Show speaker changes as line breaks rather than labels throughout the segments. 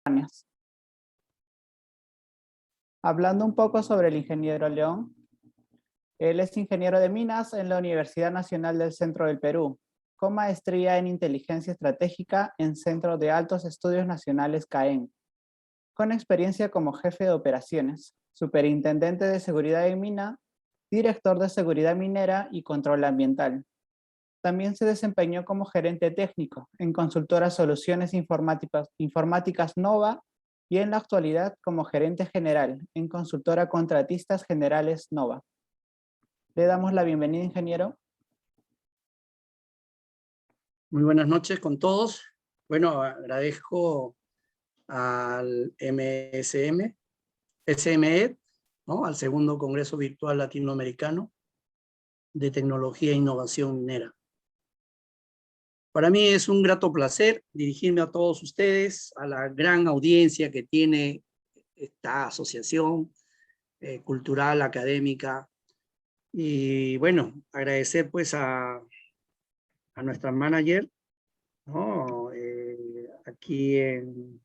subterráneas. Hablando un poco sobre el ingeniero León, él es ingeniero de minas en la Universidad Nacional del Centro del Perú, con maestría en inteligencia estratégica en Centro de Altos Estudios Nacionales CAEN, con experiencia como jefe de operaciones, superintendente de seguridad en mina, director de seguridad minera y control ambiental. También se desempeñó como gerente técnico en consultora Soluciones Informáticas Nova y en la actualidad como gerente general en consultora Contratistas Generales Nova. Le damos la bienvenida, ingeniero.
Muy buenas noches con todos. Bueno, agradezco al SME, ¿no? Al segundo Congreso Virtual Latinoamericano de Tecnología e Innovación Minera. Para mí es un grato placer dirigirme a todos ustedes, a la gran audiencia que tiene esta asociación cultural, académica, y bueno, agradecer pues a nuestra manager, ¿no? Aquí en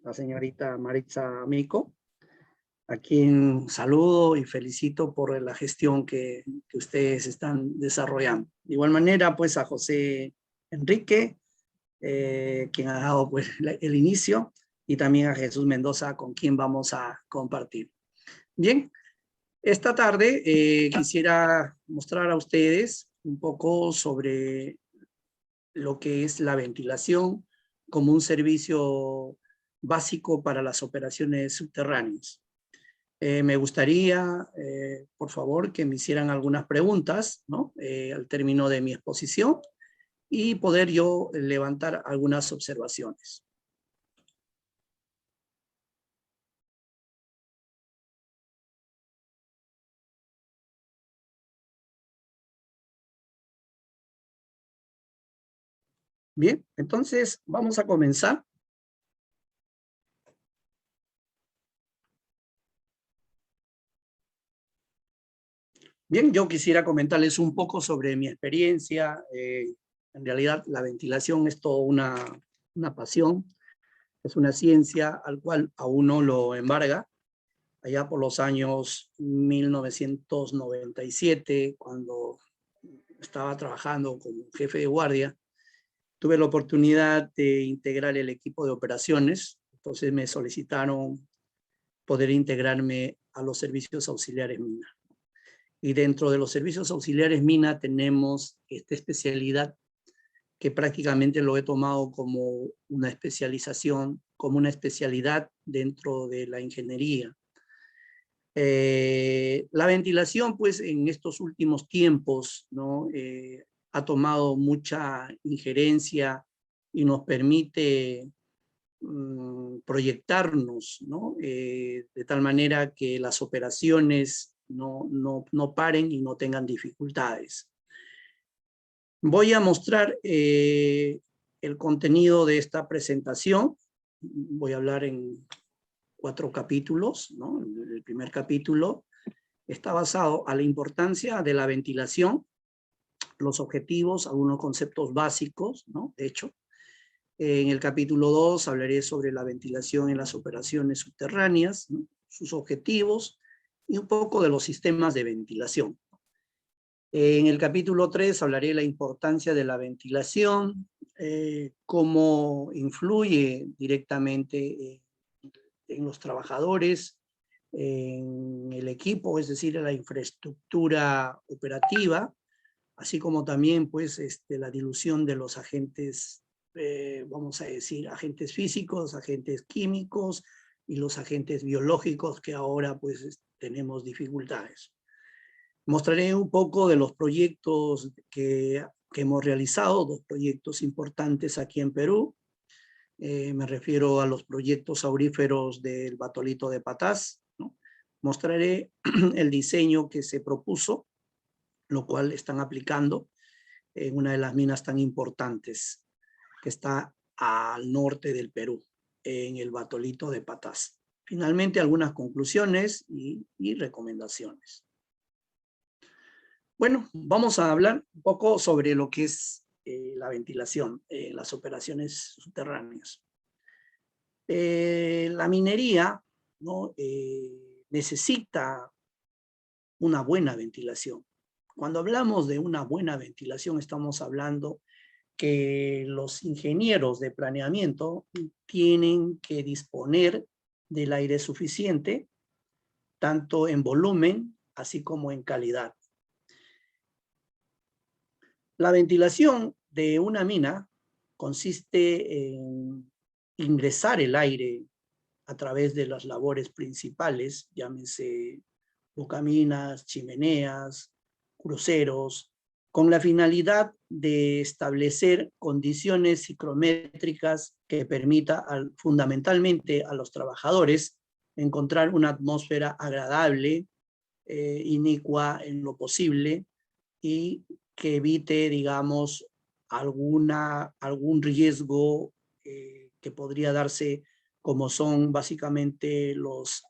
la señorita Maritza Mico, a quien saludo y felicito por la gestión que ustedes están desarrollando. De igual manera, pues a José Enrique, quien ha dado pues el inicio, y también a Jesús Mendoza, con quien vamos a compartir. Bien, esta tarde quisiera mostrar a ustedes un poco sobre lo que es la ventilación como un servicio básico para las operaciones subterráneas. Me gustaría, por favor, que me hicieran algunas preguntas, ¿no? Al término de mi exposición, y poder yo levantar algunas observaciones. Bien, entonces vamos a comenzar. Bien, yo quisiera comentarles un poco sobre mi experiencia. En realidad, la ventilación es toda una pasión, es una ciencia al cual a uno lo embarga. Allá por los años 1997, cuando estaba trabajando como jefe de guardia, tuve la oportunidad de integrar el equipo de operaciones. Entonces me solicitaron poder integrarme a los servicios auxiliares mina. Y dentro de los servicios auxiliares mina tenemos esta especialidad que prácticamente lo he tomado como una especialización, como una especialidad dentro de la ingeniería. La ventilación, pues, en estos últimos tiempos, ¿no? Ha tomado mucha injerencia y nos permite proyectarnos, ¿no? De tal manera que las operaciones no paren y no tengan dificultades. Voy a mostrar el contenido de esta presentación. Voy a hablar en 4 capítulos, ¿no? El primer capítulo está basado a la importancia de la ventilación, los objetivos, algunos conceptos básicos, ¿no? De hecho, en el capítulo 2 hablaré sobre la ventilación en las operaciones subterráneas, ¿no? Sus objetivos y un poco de los sistemas de ventilación. En el capítulo 3 hablaré de la importancia de la ventilación, cómo influye directamente en los trabajadores, en el equipo, es decir, en la infraestructura operativa, así como también pues, la dilución de los agentes, vamos a decir, agentes físicos, agentes químicos y los agentes biológicos que ahora pues tenemos dificultades. Mostraré un poco de los proyectos que hemos realizado, 2 proyectos importantes aquí en Perú. Me refiero a los proyectos auríferos del Batolito de Patás, ¿no? Mostraré el diseño que se propuso, lo cual están aplicando en una de las minas tan importantes que está al norte del Perú, en el Batolito de Patás. Finalmente, algunas conclusiones y recomendaciones. Bueno, vamos a hablar un poco sobre lo que es la ventilación en las operaciones subterráneas. La minería, ¿no? Necesita una buena ventilación. Cuando hablamos de una buena ventilación, estamos hablando que los ingenieros de planeamiento tienen que disponer del aire suficiente, tanto en volumen, así como en calidad. La ventilación de una mina consiste en ingresar el aire a través de las labores principales, llámese bocaminas, chimeneas, cruceros, con la finalidad de establecer condiciones psicométricas que permita fundamentalmente a los trabajadores encontrar una atmósfera agradable, inicua en lo posible, y que evite, digamos, algún riesgo que podría darse, como son básicamente los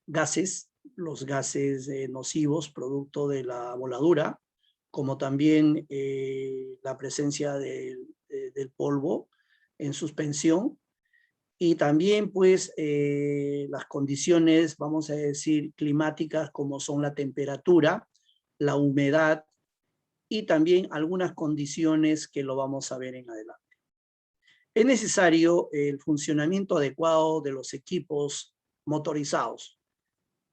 gases nocivos producto de la voladura, como también la presencia del polvo en suspensión, y también pues las condiciones, vamos a decir, climáticas, como son la temperatura, la humedad, y también algunas condiciones que lo vamos a ver en adelante. Es necesario el funcionamiento adecuado de los equipos motorizados.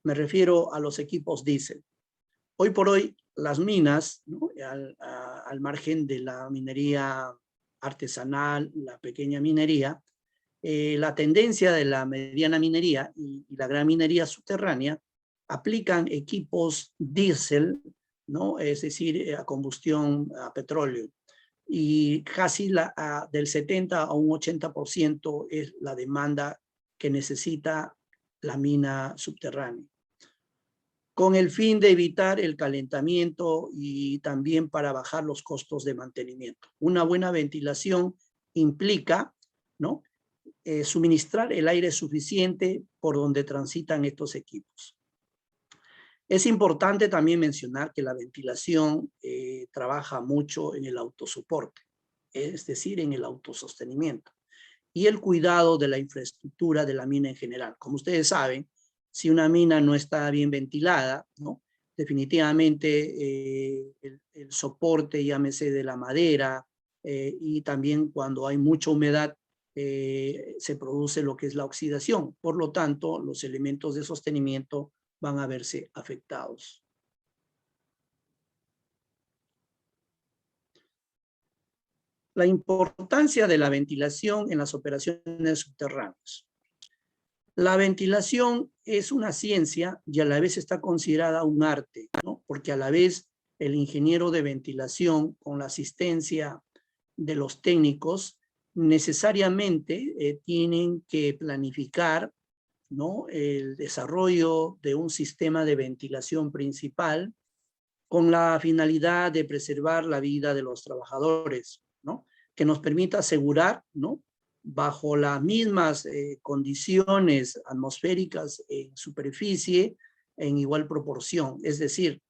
Me refiero a los equipos diésel. Hoy por hoy, las minas, ¿no? Al margen de la minería artesanal, la pequeña minería, la tendencia de la mediana minería y la gran minería subterránea aplican equipos diésel, ¿no? Es decir, a combustión a petróleo. Y casi del 70 a un 80% es la demanda que necesita la mina subterránea, con el fin de evitar el calentamiento y también para bajar los costos de mantenimiento. Una buena ventilación implica, ¿no? Suministrar el aire suficiente por donde transitan estos equipos. Es importante también mencionar que la ventilación trabaja mucho en el autosoporte, es decir, en el autosostenimiento, y el cuidado de la infraestructura de la mina en general. Como ustedes saben, si una mina no está bien ventilada, ¿no? Definitivamente el soporte, llámese de la madera, y también cuando hay mucha humedad, se produce lo que es la oxidación. Por lo tanto, los elementos de sostenimiento van a verse afectados. La importancia de la ventilación en las operaciones subterráneas. La ventilación es una ciencia y a la vez está considerada un arte, ¿no? Porque a la vez el ingeniero de ventilación, con la asistencia de los técnicos, necesariamente tienen que planificar, ¿no? El desarrollo de un sistema de ventilación principal con la finalidad de preservar la vida de los trabajadores, ¿no? Que nos permita asegurar, ¿no? Bajo las mismas condiciones atmosféricas en superficie, en igual proporción, es decir,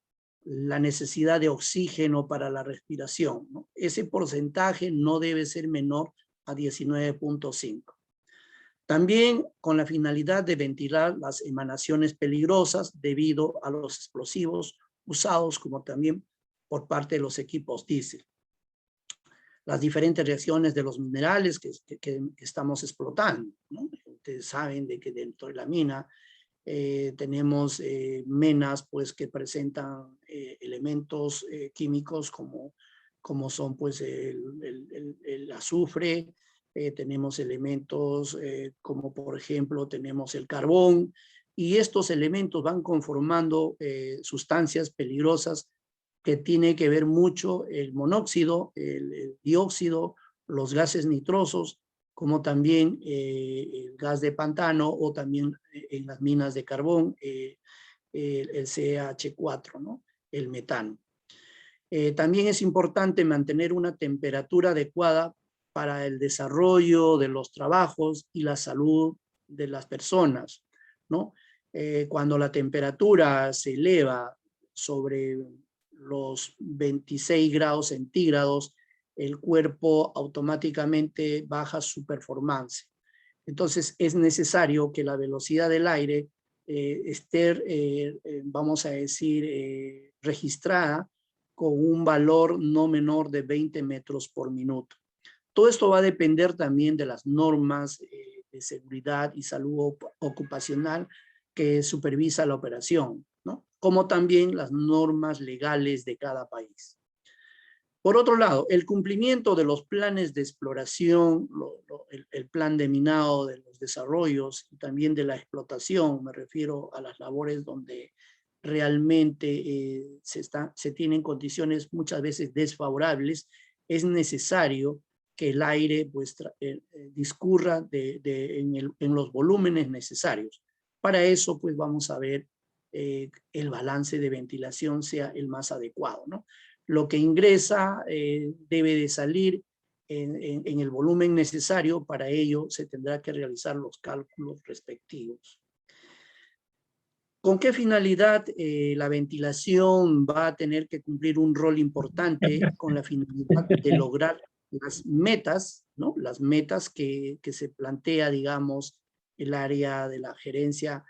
la necesidad de oxígeno para la respiración, ¿no? Ese porcentaje no debe ser menor a 19.5. También con la finalidad de ventilar las emanaciones peligrosas debido a los explosivos usados, como también por parte de los equipos diésel. Las diferentes reacciones de los minerales que estamos explotando, ¿no? Ustedes saben de que dentro de la mina tenemos menas pues, que presentan elementos químicos como son pues, el azufre, tenemos elementos como por ejemplo tenemos el carbón, y estos elementos van conformando sustancias peligrosas que tiene que ver mucho el monóxido, el dióxido, los gases nitrosos, como también el gas de pantano, o también en las minas de carbón, el CH4, ¿no? El metano. También es importante mantener una temperatura adecuada para el desarrollo de los trabajos y la salud de las personas, ¿no? Cuando la temperatura se eleva sobre los 26 grados centígrados, el cuerpo automáticamente baja su performance. Entonces es necesario que la velocidad del aire esté, vamos a decir, registrada con un valor no menor de 20 metros por minuto. Todo esto va a depender también de las normas de seguridad y salud ocupacional que supervisa la operación, ¿no? Como también las normas legales de cada país. Por otro lado, el cumplimiento de los planes de exploración, el plan de minado de los desarrollos y también de la explotación, me refiero a las labores donde realmente se tienen condiciones muchas veces desfavorables, es necesario que el aire pues, discurra en los volúmenes necesarios. Para eso pues vamos a ver el balance de ventilación sea el más adecuado, ¿no? Lo que ingresa debe de salir en el volumen necesario, para ello se tendrá que realizar los cálculos respectivos. ¿Con qué finalidad la ventilación va a tener que cumplir un rol importante? Con la finalidad de lograr las metas, ¿no? Las metas que se plantea, digamos, el área de la gerencia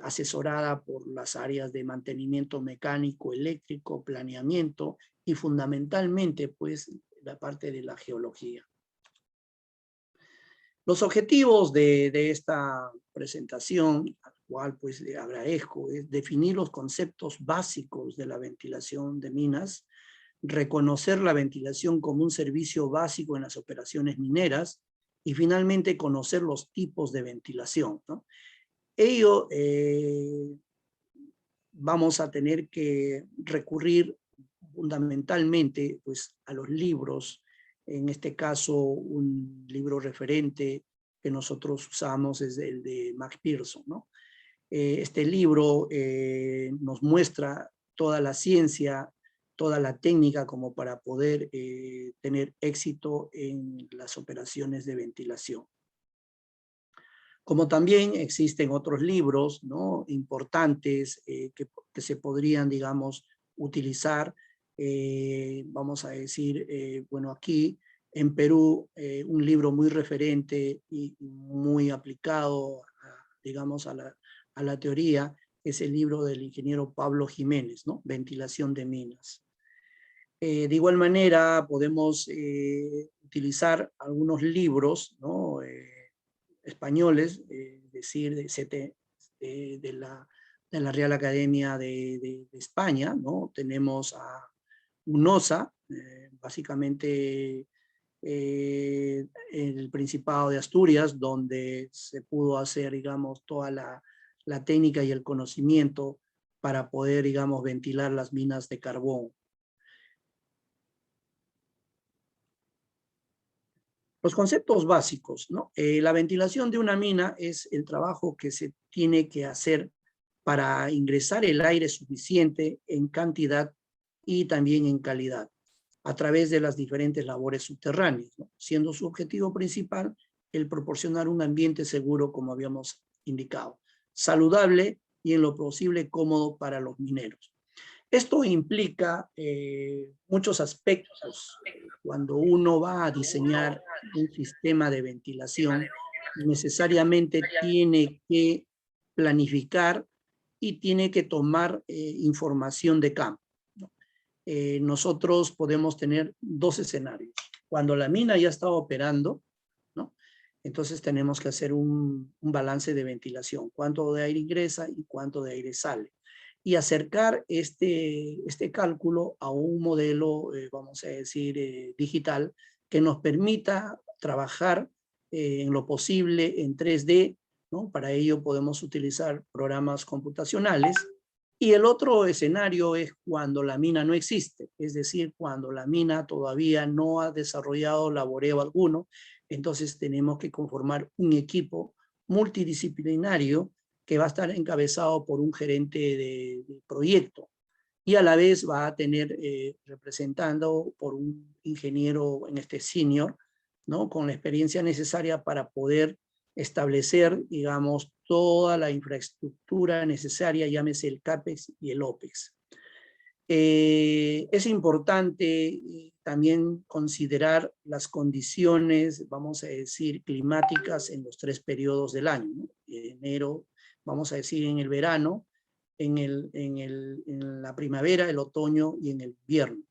asesorada por las áreas de mantenimiento mecánico, eléctrico, planeamiento y fundamentalmente, pues, la parte de la geología. Los objetivos de esta presentación, al cual pues le agradezco, es definir los conceptos básicos de la ventilación de minas, reconocer la ventilación como un servicio básico en las operaciones mineras y finalmente conocer los tipos de ventilación, ¿no? Ello vamos a tener que recurrir fundamentalmente pues, a los libros, en este caso un libro referente que nosotros usamos es el de McPherson, ¿no? Este libro nos muestra toda la ciencia, toda la técnica como para poder tener éxito en las operaciones de ventilación. Como también existen otros libros, ¿no? Importantes que se podrían, digamos, utilizar. Vamos a decir, bueno, aquí en Perú, un libro muy referente y muy aplicado, digamos, a la teoría, es el libro del ingeniero Pablo Jiménez, ¿no? Ventilación de minas. De igual manera, podemos utilizar algunos libros, ¿no? Españoles, es decir, de la Real Academia de España, ¿no? Tenemos a UNOSA, básicamente el Principado de Asturias, donde se pudo hacer, digamos, toda la técnica y el conocimiento para poder, digamos, ventilar las minas de carbón. Los conceptos básicos, ¿no? La ventilación de una mina es el trabajo que se tiene que hacer para ingresar el aire suficiente en cantidad y también en calidad, a través de las diferentes labores subterráneas, ¿no? Siendo su objetivo principal el proporcionar un ambiente seguro, como habíamos indicado, saludable y en lo posible cómodo para los mineros. Esto implica muchos aspectos. Cuando uno va a diseñar un sistema de ventilación, necesariamente tiene que planificar y tiene que tomar información de campo, ¿no? Nosotros podemos tener dos escenarios. Cuando la mina ya está operando, ¿no? Entonces tenemos que hacer un balance de ventilación. Cuánto de aire ingresa y cuánto de aire sale. Y acercar este cálculo a un modelo, vamos a decir, digital, que nos permita trabajar en lo posible en 3D, ¿no? Para ello podemos utilizar programas computacionales. Y el otro escenario es cuando la mina no existe, es decir, cuando la mina todavía no ha desarrollado laboreo alguno, entonces tenemos que conformar un equipo multidisciplinario que va a estar encabezado por un gerente de proyecto y a la vez va a tener representando por un ingeniero en este senior, ¿no? Con la experiencia necesaria para poder establecer, digamos, toda la infraestructura necesaria, llámese el CAPEX y el OPEX. Es importante también considerar las condiciones, vamos a decir, climáticas en los 3 periodos del año, ¿no? Enero, vamos a decir, en el verano, en la primavera, el otoño y en el invierno.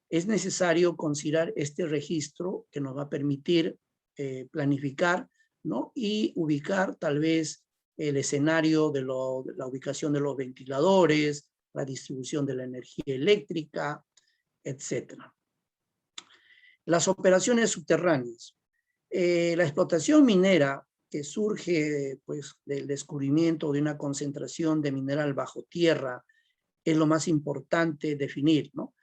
Es necesario considerar este registro que nos va a permitir planificar, ¿no? Y ubicar tal vez el escenario de la ubicación de los ventiladores, la distribución de la energía eléctrica, etc. Las operaciones subterráneas. La explotación minera que surge pues, del descubrimiento de una concentración de mineral bajo tierra es lo más importante definir, ¿no?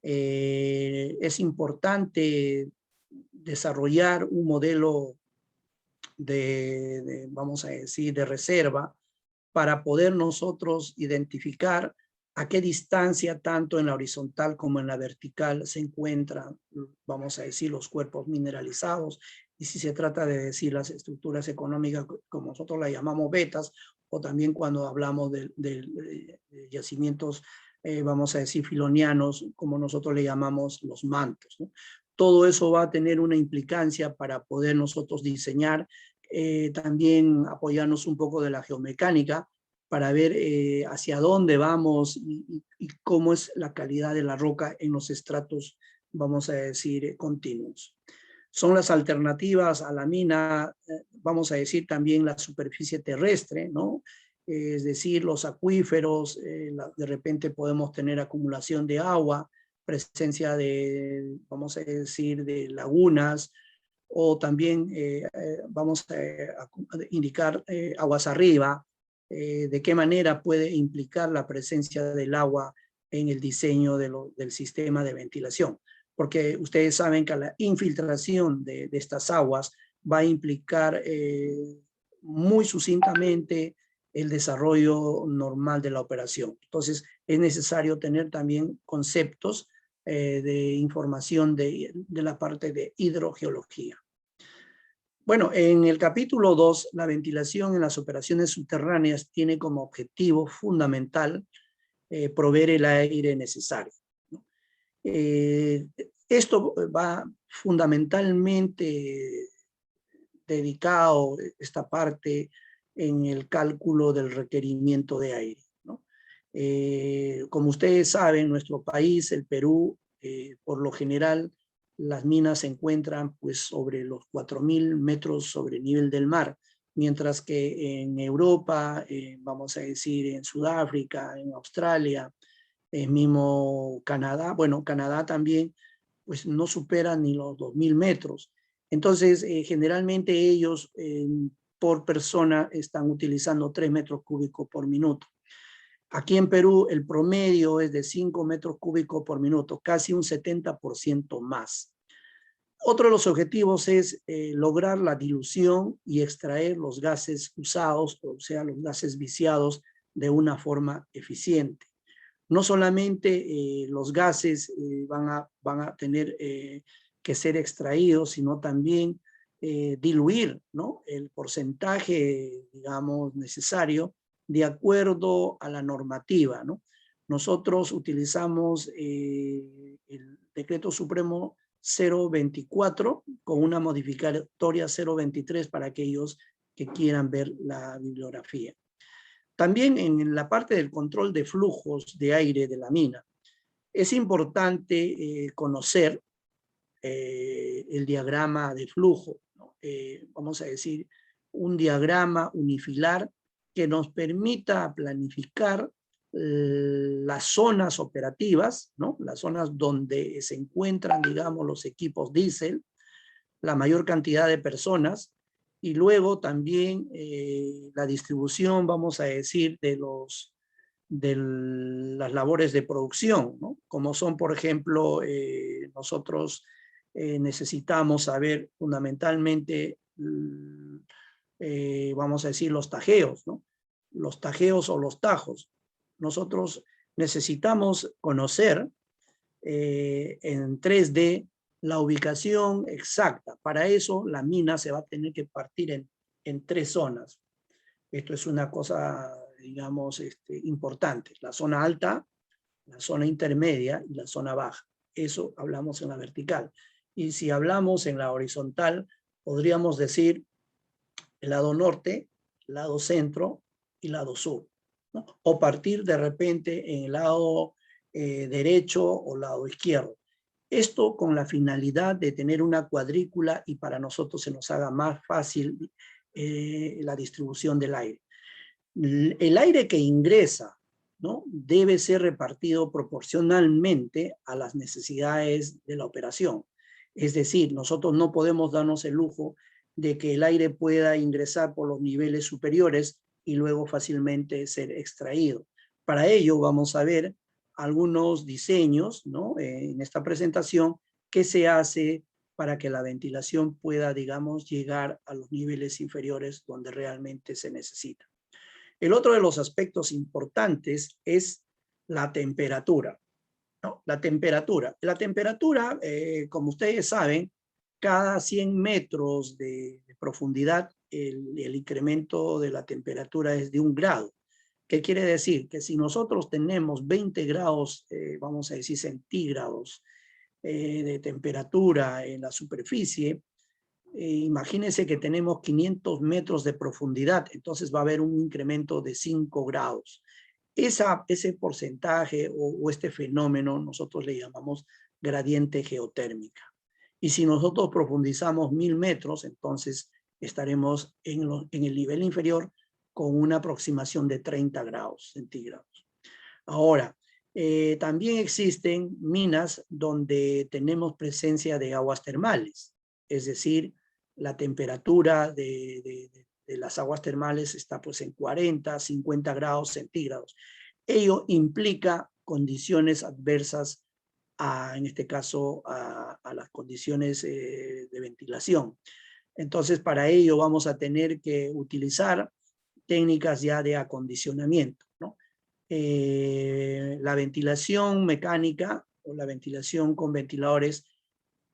Es importante desarrollar un modelo vamos a decir, de reserva para poder nosotros identificar a qué distancia, tanto en la horizontal como en la vertical, se encuentran, vamos a decir, los cuerpos mineralizados, y si se trata de decir las estructuras económicas, como nosotros las llamamos vetas, o también cuando hablamos de yacimientos, vamos a decir, filonianos, como nosotros le llamamos los mantos, ¿no? Todo eso va a tener una implicancia para poder nosotros diseñar, también apoyarnos un poco de la geomecánica, para ver hacia dónde vamos y cómo es la calidad de la roca en los estratos, vamos a decir, continuos. Son las alternativas a la mina, vamos a decir también la superficie terrestre, ¿no? Es decir, los acuíferos, de repente podemos tener acumulación de agua, presencia de, vamos a decir, de lagunas, o también vamos a indicar aguas arriba, de qué manera puede implicar la presencia del agua en el diseño del sistema de ventilación. Porque ustedes saben que la infiltración de estas aguas va a implicar muy sucintamente el desarrollo normal de la operación. Entonces, es necesario tener también conceptos de información de la parte de hidrogeología. Bueno, en el capítulo 2, la ventilación en las operaciones subterráneas tiene como objetivo fundamental proveer el aire necesario, ¿no? Esto va fundamentalmente dedicado, esta parte, en el cálculo del requerimiento de aire, ¿no? Como ustedes saben, nuestro país, el Perú, por lo general, las minas se encuentran pues sobre los 4.000 metros sobre el nivel del mar, mientras que en Europa, vamos a decir en Sudáfrica, en Australia, mismo Canadá, bueno, Canadá también, pues no supera ni los 2.000 metros. Entonces, generalmente ellos por persona están utilizando 3 metros cúbicos por minuto. Aquí en Perú el promedio es de 5 metros cúbicos por minuto, casi un 70% más. Otro de los objetivos es lograr la dilución y extraer los gases usados, o sea, los gases viciados, de una forma eficiente. No solamente los gases van a tener que ser extraídos, sino también diluir, ¿no?, el porcentaje, digamos, necesario de acuerdo a la normativa, ¿no? Nosotros utilizamos el Decreto Supremo 024 con una modificatoria 023 para aquellos que quieran ver la bibliografía. También en la parte del control de flujos de aire de la mina, es importante conocer el diagrama de flujo, ¿no? Vamos a decir, un diagrama unifilar que nos permita planificar las zonas operativas, ¿no?, las zonas donde se encuentran, digamos, los equipos diésel, la mayor cantidad de personas, y luego también la distribución, vamos a decir, de las labores de producción, ¿no?, como son, por ejemplo, nosotros necesitamos saber fundamentalmente, vamos a decir, los tajeos, ¿no?, los tajeos o los tajos. Nosotros necesitamos conocer en 3D la ubicación exacta. Para eso la mina se va a tener que partir en 3 zonas. Esto es una cosa, digamos, importante. La zona alta, la zona intermedia y la zona baja. Eso hablamos en la vertical. Y si hablamos en la horizontal, podríamos decir el lado norte, lado centro y lado sur, ¿no? O partir de repente en el lado derecho o lado izquierdo. Esto con la finalidad de tener una cuadrícula y para nosotros se nos haga más fácil la distribución del aire. El aire que ingresa, ¿no?, debe ser repartido proporcionalmente a las necesidades de la operación. Es decir, nosotros no podemos darnos el lujo de que el aire pueda ingresar por los niveles superiores y luego fácilmente ser extraído. Para ello vamos a ver algunos diseños, ¿no?, en esta presentación, que se hace para que la ventilación pueda, digamos, llegar a los niveles inferiores donde realmente se necesita. El otro de los aspectos importantes es la temperatura, ¿no? La temperatura, como ustedes saben, cada 100 metros de profundidad, el incremento de la temperatura es de 1 grado. ¿Qué quiere decir? Que si nosotros tenemos 20 grados, vamos a decir centígrados, de temperatura en la superficie, imagínense que tenemos 500 metros de profundidad, entonces va a haber un incremento de 5 grados. Ese porcentaje o este fenómeno nosotros le llamamos gradiente geotérmica. Y si nosotros profundizamos 1000 metros, entonces estaremos en el nivel inferior con una aproximación de 30 grados centígrados. Ahora, también existen minas donde tenemos presencia de aguas termales, es decir, la temperatura de las aguas termales está pues en 40, 50 grados centígrados. Ello implica condiciones adversas en este caso a las condiciones de ventilación. Entonces, para ello vamos a tener que utilizar técnicas ya de acondicionamiento, ¿no? La ventilación mecánica o la ventilación con ventiladores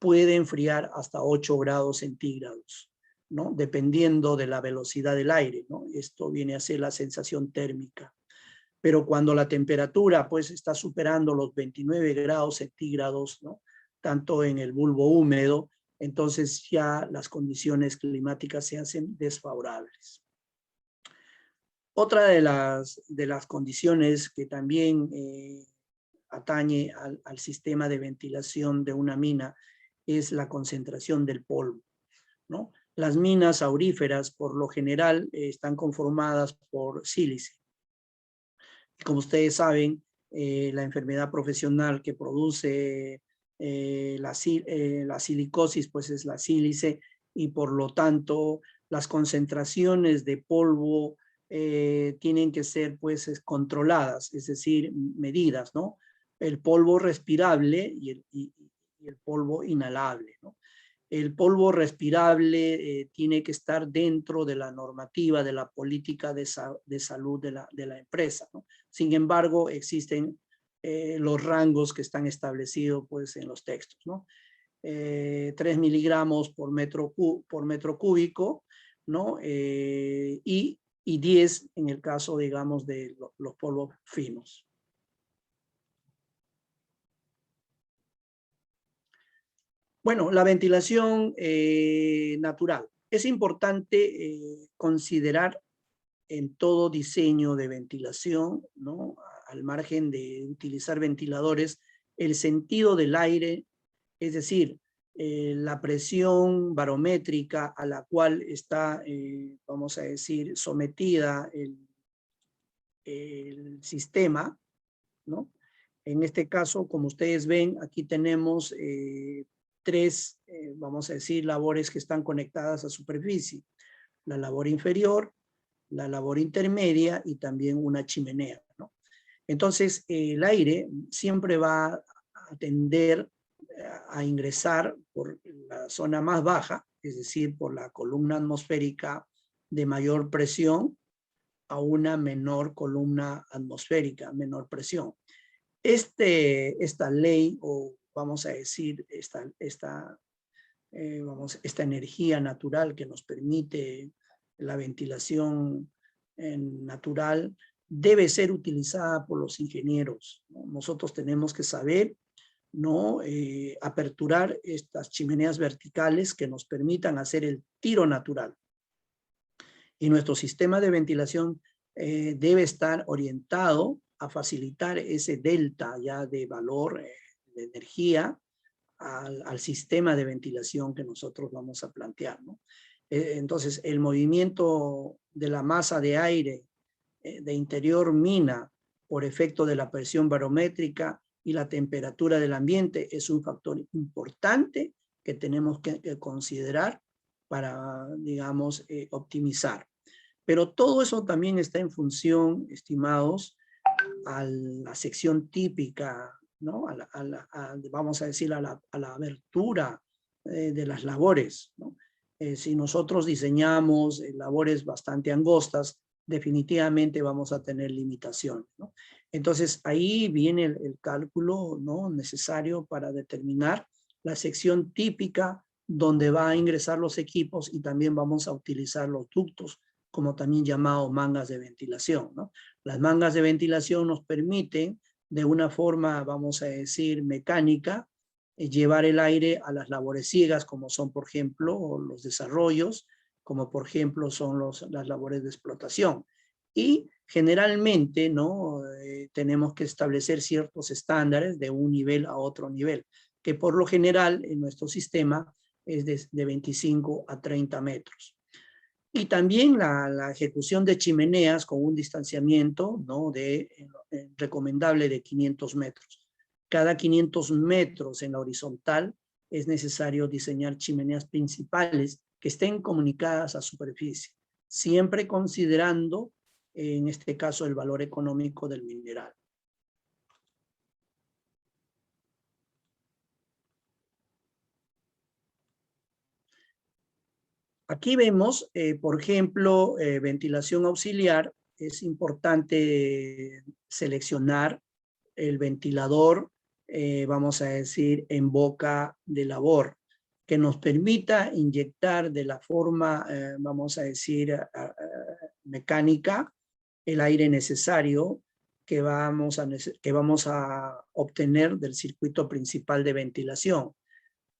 puede enfriar hasta 8 grados centígrados, ¿no?, dependiendo de la velocidad del aire, ¿no? Esto viene a ser la sensación térmica. Pero cuando la temperatura pues está superando los 29 grados centígrados, ¿no?, tanto en el bulbo húmedo, entonces ya las condiciones climáticas se hacen desfavorables. Otra de las condiciones que también atañe al sistema de ventilación de una mina es la concentración del polvo, ¿no? Las minas auríferas por lo general están conformadas por sílice. Y como ustedes saben, la enfermedad profesional que produce la silicosis pues es la sílice, y por lo tanto las concentraciones de polvo tienen que ser pues controladas, es decir, medidas, ¿no? El polvo respirable y el polvo inhalable, ¿no? El polvo respirable tiene que estar dentro de la normativa, de la política de salud de la empresa, ¿no? Sin embargo, existen los rangos que están establecidos pues, en los textos, ¿no? 3 miligramos por metro cúbico, ¿no? Y 10 en el caso, digamos, de los polvos finos. Bueno, la ventilación natural. Es importante considerar en todo diseño de ventilación, ¿no?, al margen de utilizar ventiladores, el sentido del aire, es decir, la presión barométrica a la cual está, vamos a decir, sometida el sistema, ¿no? En este caso, como ustedes ven, aquí tenemos tres, vamos a decir, labores que están conectadas a superficie. La labor inferior, la labor intermedia y también una chimenea, ¿no? Entonces, el aire siempre va a tender a ingresar por la zona más baja, es decir, por la columna atmosférica de mayor presión a una menor columna atmosférica, menor presión. Esta ley, o vamos a decir, esta energía natural que nos permite la ventilación natural, debe ser utilizada por los ingenieros, ¿no? Nosotros tenemos que saber, ¿no? Aperturar estas chimeneas verticales que nos permitan hacer el tiro natural. Y nuestro sistema de ventilación debe estar orientado a facilitar ese delta ya de valor de energía al sistema de ventilación que nosotros vamos a plantear, ¿no? Entonces, el movimiento de la masa de aire de interior mina por efecto de la presión barométrica y la temperatura del ambiente es un factor importante que tenemos que considerar para, digamos, optimizar. Pero todo eso también está en función, estimados, a la sección típica, ¿no? Vamos a decir, a la abertura de las labores, ¿no? Si nosotros diseñamos labores bastante angostas, definitivamente vamos a tener limitaciones, ¿no? Entonces, ahí viene el cálculo, ¿no? Necesario para determinar la sección típica donde va a ingresar los equipos y también vamos a utilizar los ductos, como también llamado mangas de ventilación, ¿no? Las mangas de ventilación nos permiten, de una forma, vamos a decir, mecánica, llevar el aire a las labores ciegas, como son, por ejemplo, los desarrollos, como por ejemplo son las labores de explotación. Y generalmente, ¿no? Tenemos que establecer ciertos estándares de un nivel a otro nivel, que por lo general en nuestro sistema es de 25 a 30 metros. Y también la ejecución de chimeneas con un distanciamiento, ¿no? Recomendable de 500 metros. Cada 500 metros en la horizontal es necesario diseñar chimeneas principales que estén comunicadas a superficie, siempre considerando, en este caso, el valor económico del mineral. Aquí vemos, por ejemplo, ventilación auxiliar. Es importante seleccionar el ventilador, vamos a decir, en boca de labor, que nos permita inyectar de la forma, vamos a decir, mecánica, el aire necesario que vamos a obtener del circuito principal de ventilación,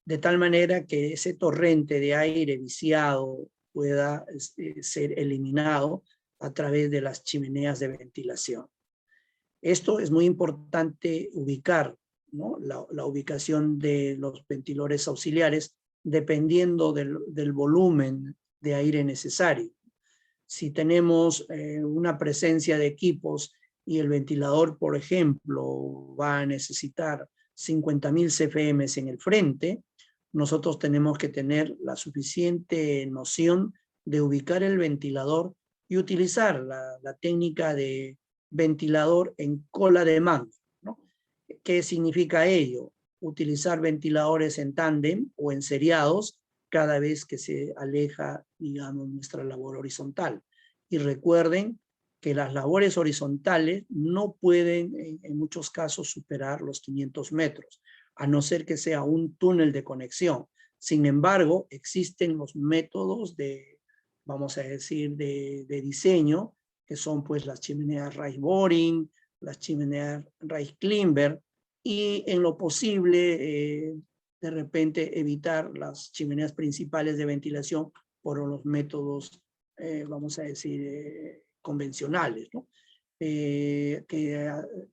de tal manera que ese torrente de aire viciado pueda ser eliminado a través de las chimeneas de ventilación. Esto es muy importante ubicar, ¿no? La ubicación de los ventiladores auxiliares dependiendo del volumen de aire necesario. Si tenemos una presencia de equipos y el ventilador, por ejemplo, va a necesitar 50.000 CFM en el frente, nosotros tenemos que tener la suficiente noción de ubicar el ventilador y utilizar la técnica de ventilador en cola de mando, ¿no? ¿Qué significa ello? Utilizar ventiladores en tándem o en seriados cada vez que se aleja, digamos, nuestra labor horizontal. Y recuerden que las labores horizontales no pueden, en muchos casos, superar los 500 metros, a no ser que sea un túnel de conexión. Sin embargo, existen los métodos de, vamos a decir, de diseño, que son pues las chimeneas Rice Boring, las chimeneas Rice Climber, y en lo posible, de repente, evitar las chimeneas principales de ventilación por los métodos, vamos a decir, convencionales, ¿no? Que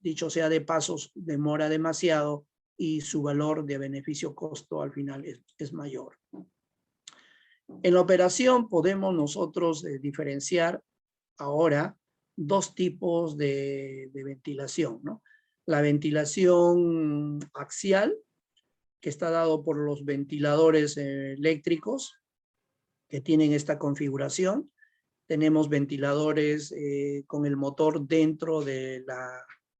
dicho sea de pasos, demora demasiado y su valor de beneficio-costo al final es mayor. En la operación podemos nosotros diferenciar ahora dos tipos de ventilación, ¿no? La ventilación axial, que está dado por los ventiladores eléctricos que tienen esta configuración. Tenemos ventiladores con el motor dentro de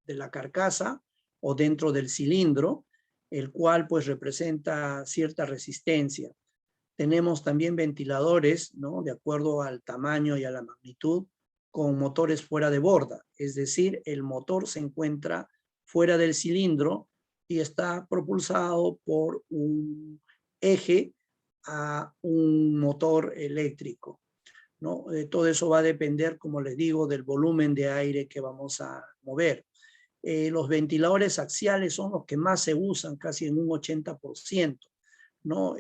la carcasa o dentro del cilindro, el cual pues representa cierta resistencia. Tenemos también ventiladores, ¿no? De acuerdo al tamaño y a la magnitud, con motores fuera de borda, es decir, el motor se encuentra fuera del cilindro y está propulsado por un eje a un motor eléctrico. ¿no? Todo eso va a depender, como les digo, del volumen de aire que vamos a mover. Los ventiladores axiales son los que más se usan, casi en un 80%, ¿no?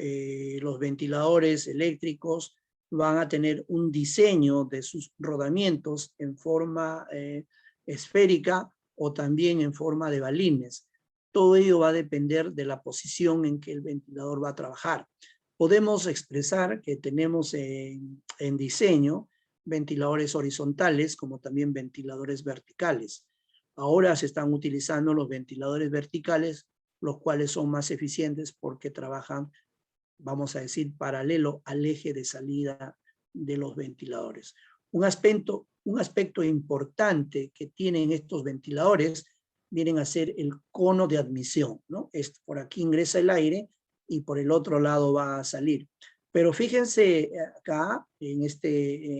Los ventiladores eléctricos van a tener un diseño de sus rodamientos en forma esférica o también en forma de balines. Todo ello va a depender de la posición en que el ventilador va a trabajar. Podemos expresar que tenemos en diseño ventiladores horizontales como también ventiladores verticales. Ahora se están utilizando los ventiladores verticales, los cuales son más eficientes porque trabajan, vamos a decir, paralelo al eje de salida de los ventiladores. Un aspecto importante que tienen estos ventiladores vienen a ser el cono de admisión, ¿no? Por aquí ingresa el aire y por el otro lado va a salir. Pero fíjense acá, en este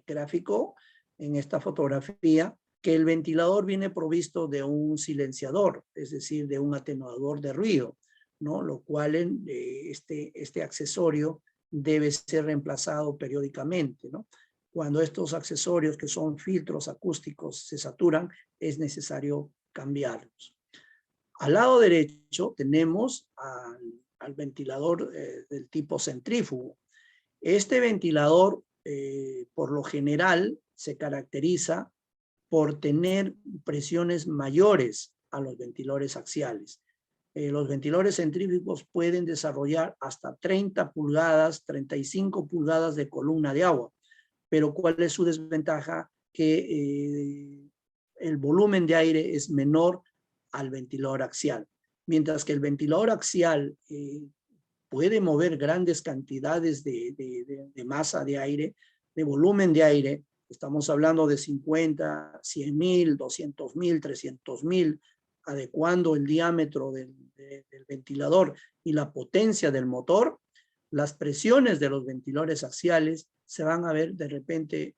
gráfico, en esta fotografía, que el ventilador viene provisto de un silenciador, es decir, de un atenuador de ruido, ¿no? Lo cual este accesorio debe ser reemplazado periódicamente, ¿no? Cuando estos accesorios, que son filtros acústicos, se saturan, es necesario cambiarlos. Al lado derecho tenemos al ventilador del tipo centrífugo. Este ventilador, por lo general, se caracteriza por tener presiones mayores a los ventiladores axiales. Los ventiladores centrífugos pueden desarrollar hasta 30 pulgadas, 35 pulgadas de columna de agua. Pero ¿cuál es su desventaja? Que el volumen de aire es menor al ventilador axial. Mientras que el ventilador axial puede mover grandes cantidades de masa de aire, de volumen de aire. Estamos hablando de 50, 100,000, 200,000, 300,000, adecuando el diámetro del ventilador y la potencia del motor. Las presiones de los ventiladores axiales se van a ver de repente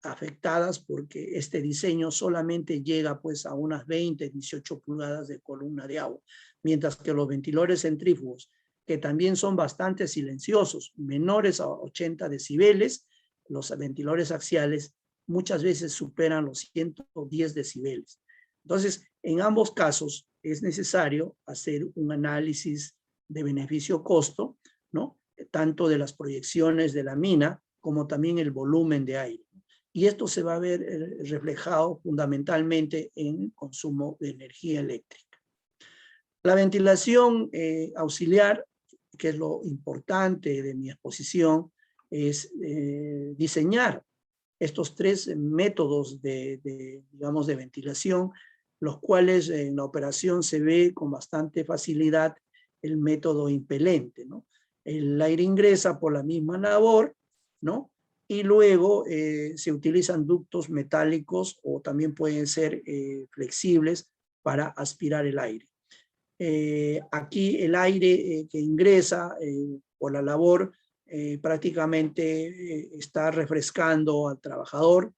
afectadas porque este diseño solamente llega pues a unas 20, 18 pulgadas de columna de agua, mientras que los ventiladores centrífugos, que también son bastante silenciosos, menores a 80 decibeles, los ventiladores axiales muchas veces superan los 110 decibeles. Entonces, en ambos casos es necesario hacer un análisis de beneficio-costo, ¿no? Tanto de las proyecciones de la mina como también el volumen de aire. Y esto se va a ver reflejado fundamentalmente en consumo de energía eléctrica. La ventilación auxiliar, que es lo importante de mi exposición, es diseñar estos tres métodos digamos, de ventilación, los cuales en la operación se ve con bastante facilidad el método impelente, ¿no? El aire ingresa por la misma labor, ¿no? Y luego se utilizan ductos metálicos o también pueden ser flexibles para aspirar el aire. Aquí el aire que ingresa por la labor prácticamente está refrescando al trabajador,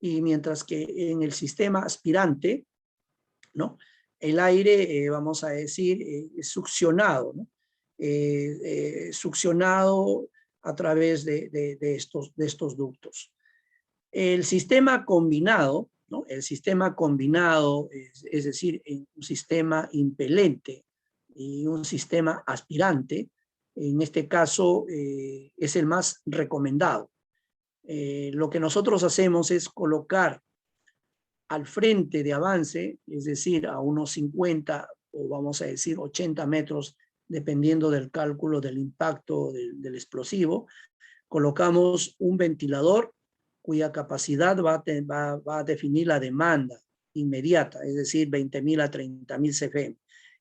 y mientras que en el sistema aspirante, ¿no? El aire, vamos a decir, es succionado, ¿no? Succionado a través de estos ductos. El sistema combinado, ¿no? El sistema combinado, es decir, un sistema impelente y un sistema aspirante, en este caso es el más recomendado. Lo que nosotros hacemos es colocar al frente de avance, es decir, a unos 50 o vamos a decir 80 metros, dependiendo del cálculo del impacto del explosivo, colocamos un ventilador cuya capacidad va a definir la demanda inmediata, es decir, 20,000 a 30,000 CFM.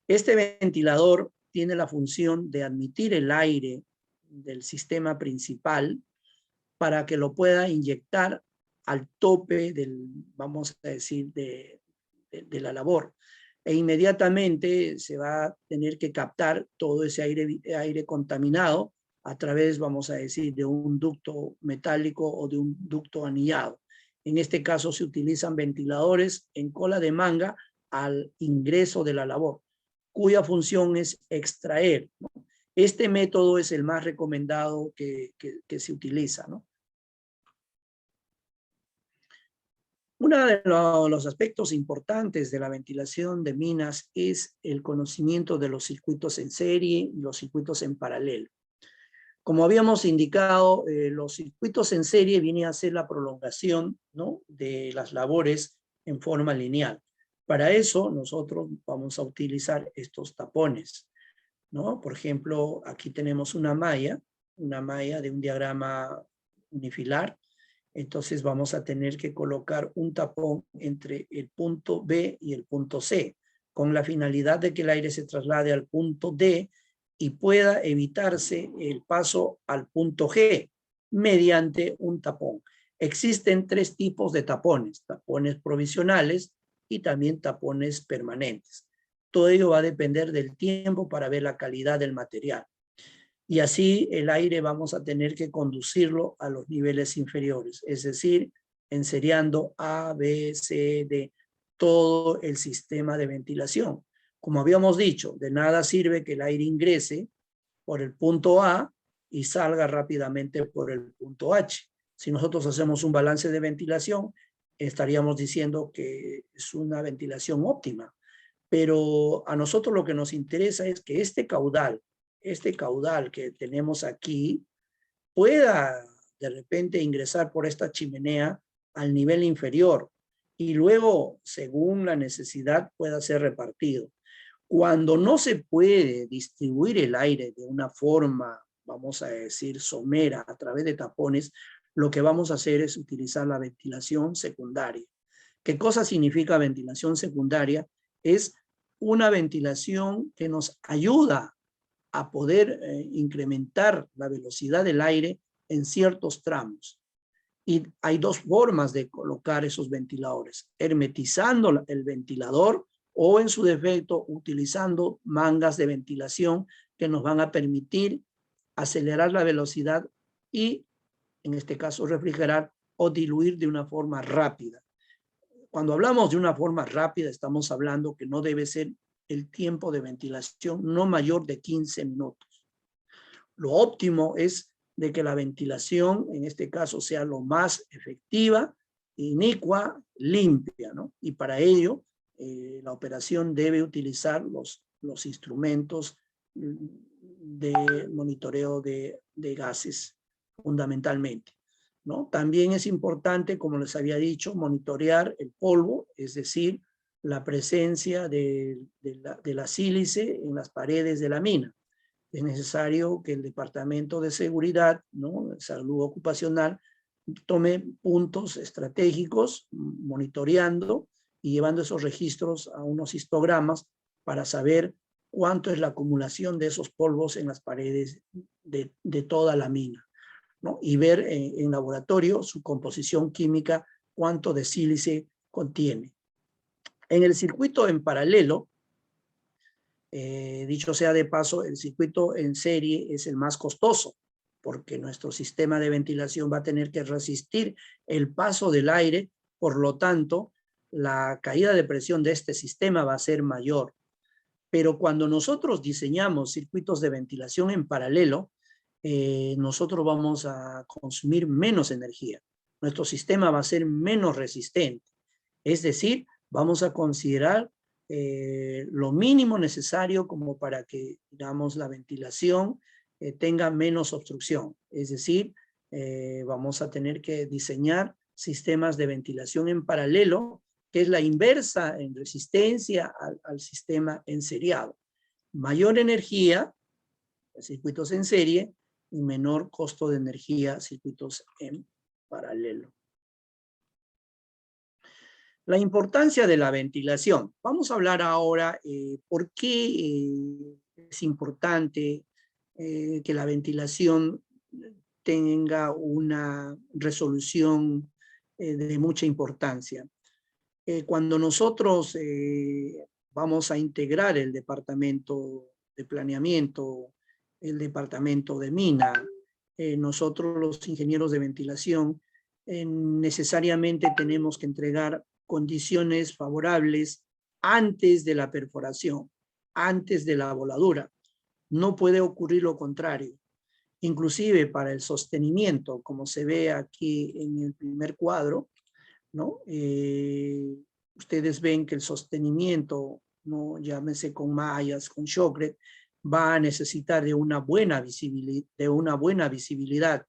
Este ventilador tiene la función de admitir el aire del sistema principal para que lo pueda inyectar al tope vamos a decir, de la labor. E inmediatamente se va a tener que captar todo ese aire contaminado a través, vamos a decir, de un ducto metálico o de un ducto anillado. En este caso se utilizan ventiladores en cola de manga al ingreso de la labor, cuya función es extraer, ¿no? Este método es el más recomendado que se utiliza, ¿no? Uno de los aspectos importantes de la ventilación de minas es el conocimiento de los circuitos en serie y los circuitos en paralelo. Como habíamos indicado, los circuitos en serie vienen a ser la prolongación, ¿no?, de las labores en forma lineal. Para eso nosotros vamos a utilizar estos tapones, ¿no? Por ejemplo, aquí tenemos una malla de un diagrama unifilar. Entonces vamos a tener que colocar un tapón entre el punto B y el punto C, con la finalidad de que el aire se traslade al punto D y pueda evitarse el paso al punto G mediante un tapón. Existen tres tipos de tapones: tapones provisionales y también tapones permanentes. Todo ello va a depender del tiempo para ver la calidad del material. Y así el aire vamos a tener que conducirlo a los niveles inferiores, es decir, enseriando A, B, C, D, todo el sistema de ventilación. Como habíamos dicho, de nada sirve que el aire ingrese por el punto A y salga rápidamente por el punto H. Si nosotros hacemos un balance de ventilación, estaríamos diciendo que es una ventilación óptima. Pero a nosotros lo que nos interesa es que este caudal que tenemos aquí pueda de repente ingresar por esta chimenea al nivel inferior y luego, según la necesidad, pueda ser repartido. Cuando no se puede distribuir el aire de una forma, vamos a decir, somera a través de tapones, lo que vamos a hacer es utilizar la ventilación secundaria. ¿Qué cosa significa ventilación secundaria? Es una ventilación que nos ayuda a poder incrementar la velocidad del aire en ciertos tramos. Y hay dos formas de colocar esos ventiladores: hermetizando el ventilador o, en su defecto, utilizando mangas de ventilación que nos van a permitir acelerar la velocidad y, en este caso, refrigerar o diluir de una forma rápida. Cuando hablamos de una forma rápida, estamos hablando que no debe ser el tiempo de ventilación no mayor de 15 minutos. Lo óptimo es de que la ventilación, en este caso, sea lo más efectiva, inicua, limpia, ¿no? Y para ello, la operación debe utilizar los instrumentos de monitoreo de gases, fundamentalmente, ¿no? También es importante, como les había dicho, monitorear el polvo, es decir, la presencia de la sílice en las paredes de la mina. Es necesario que el Departamento de Seguridad, ¿no?, Salud Ocupacional, tome puntos estratégicos, monitoreando y llevando esos registros a unos histogramas para saber cuánto es la acumulación de esos polvos en las paredes de toda la mina, ¿no? Y ver en laboratorio su composición química, cuánto de sílice contiene. En el circuito en paralelo, dicho sea de paso, el circuito en serie es el más costoso, porque nuestro sistema de ventilación va a tener que resistir el paso del aire, por lo tanto, la caída de presión de este sistema va a ser mayor. Pero cuando nosotros diseñamos circuitos de ventilación en paralelo, nosotros vamos a consumir menos energía. Nuestro sistema va a ser menos resistente. Es decir, vamos a considerar lo mínimo necesario como para que, digamos, la ventilación tenga menos obstrucción. Es decir, vamos a tener que diseñar sistemas de ventilación en paralelo, que es la inversa en resistencia al sistema en seriado. Mayor energía, circuitos en serie, y menor costo de energía, circuitos en paralelo. La importancia de la ventilación. Vamos a hablar ahora por qué es importante que la ventilación tenga una resolución de mucha importancia. Cuando nosotros vamos a integrar el departamento de planeamiento, el departamento de mina, nosotros los ingenieros de ventilación necesariamente tenemos que entregar condiciones favorables antes de la perforación, antes de la voladura, no puede ocurrir lo contrario. Inclusive para el sostenimiento, como se ve aquí en el primer cuadro, ¿no? Ustedes ven que el sostenimiento, ¿no? Llámese con mallas, con shotcrete, va a necesitar de una buena visibilidad,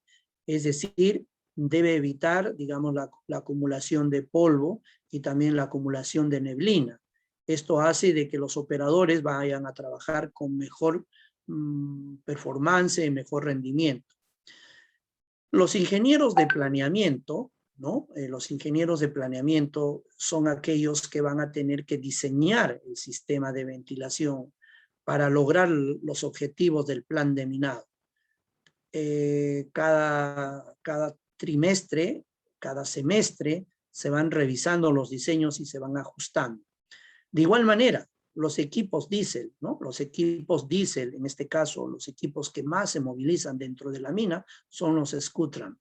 es decir, debe evitar, digamos, la acumulación de polvo y también la acumulación de neblina. Esto hace de que los operadores vayan a trabajar con mejor performance y mejor rendimiento. Los ingenieros de planeamiento, ¿no? Los ingenieros de planeamiento son aquellos que van a tener que diseñar el sistema de ventilación para lograr los objetivos del plan de minado. Cada trimestre, cada semestre, se van revisando los diseños y se van ajustando. De igual manera, los equipos diésel, ¿no? Los equipos diésel, en este caso, los equipos que más se movilizan dentro de la mina son los Scootram,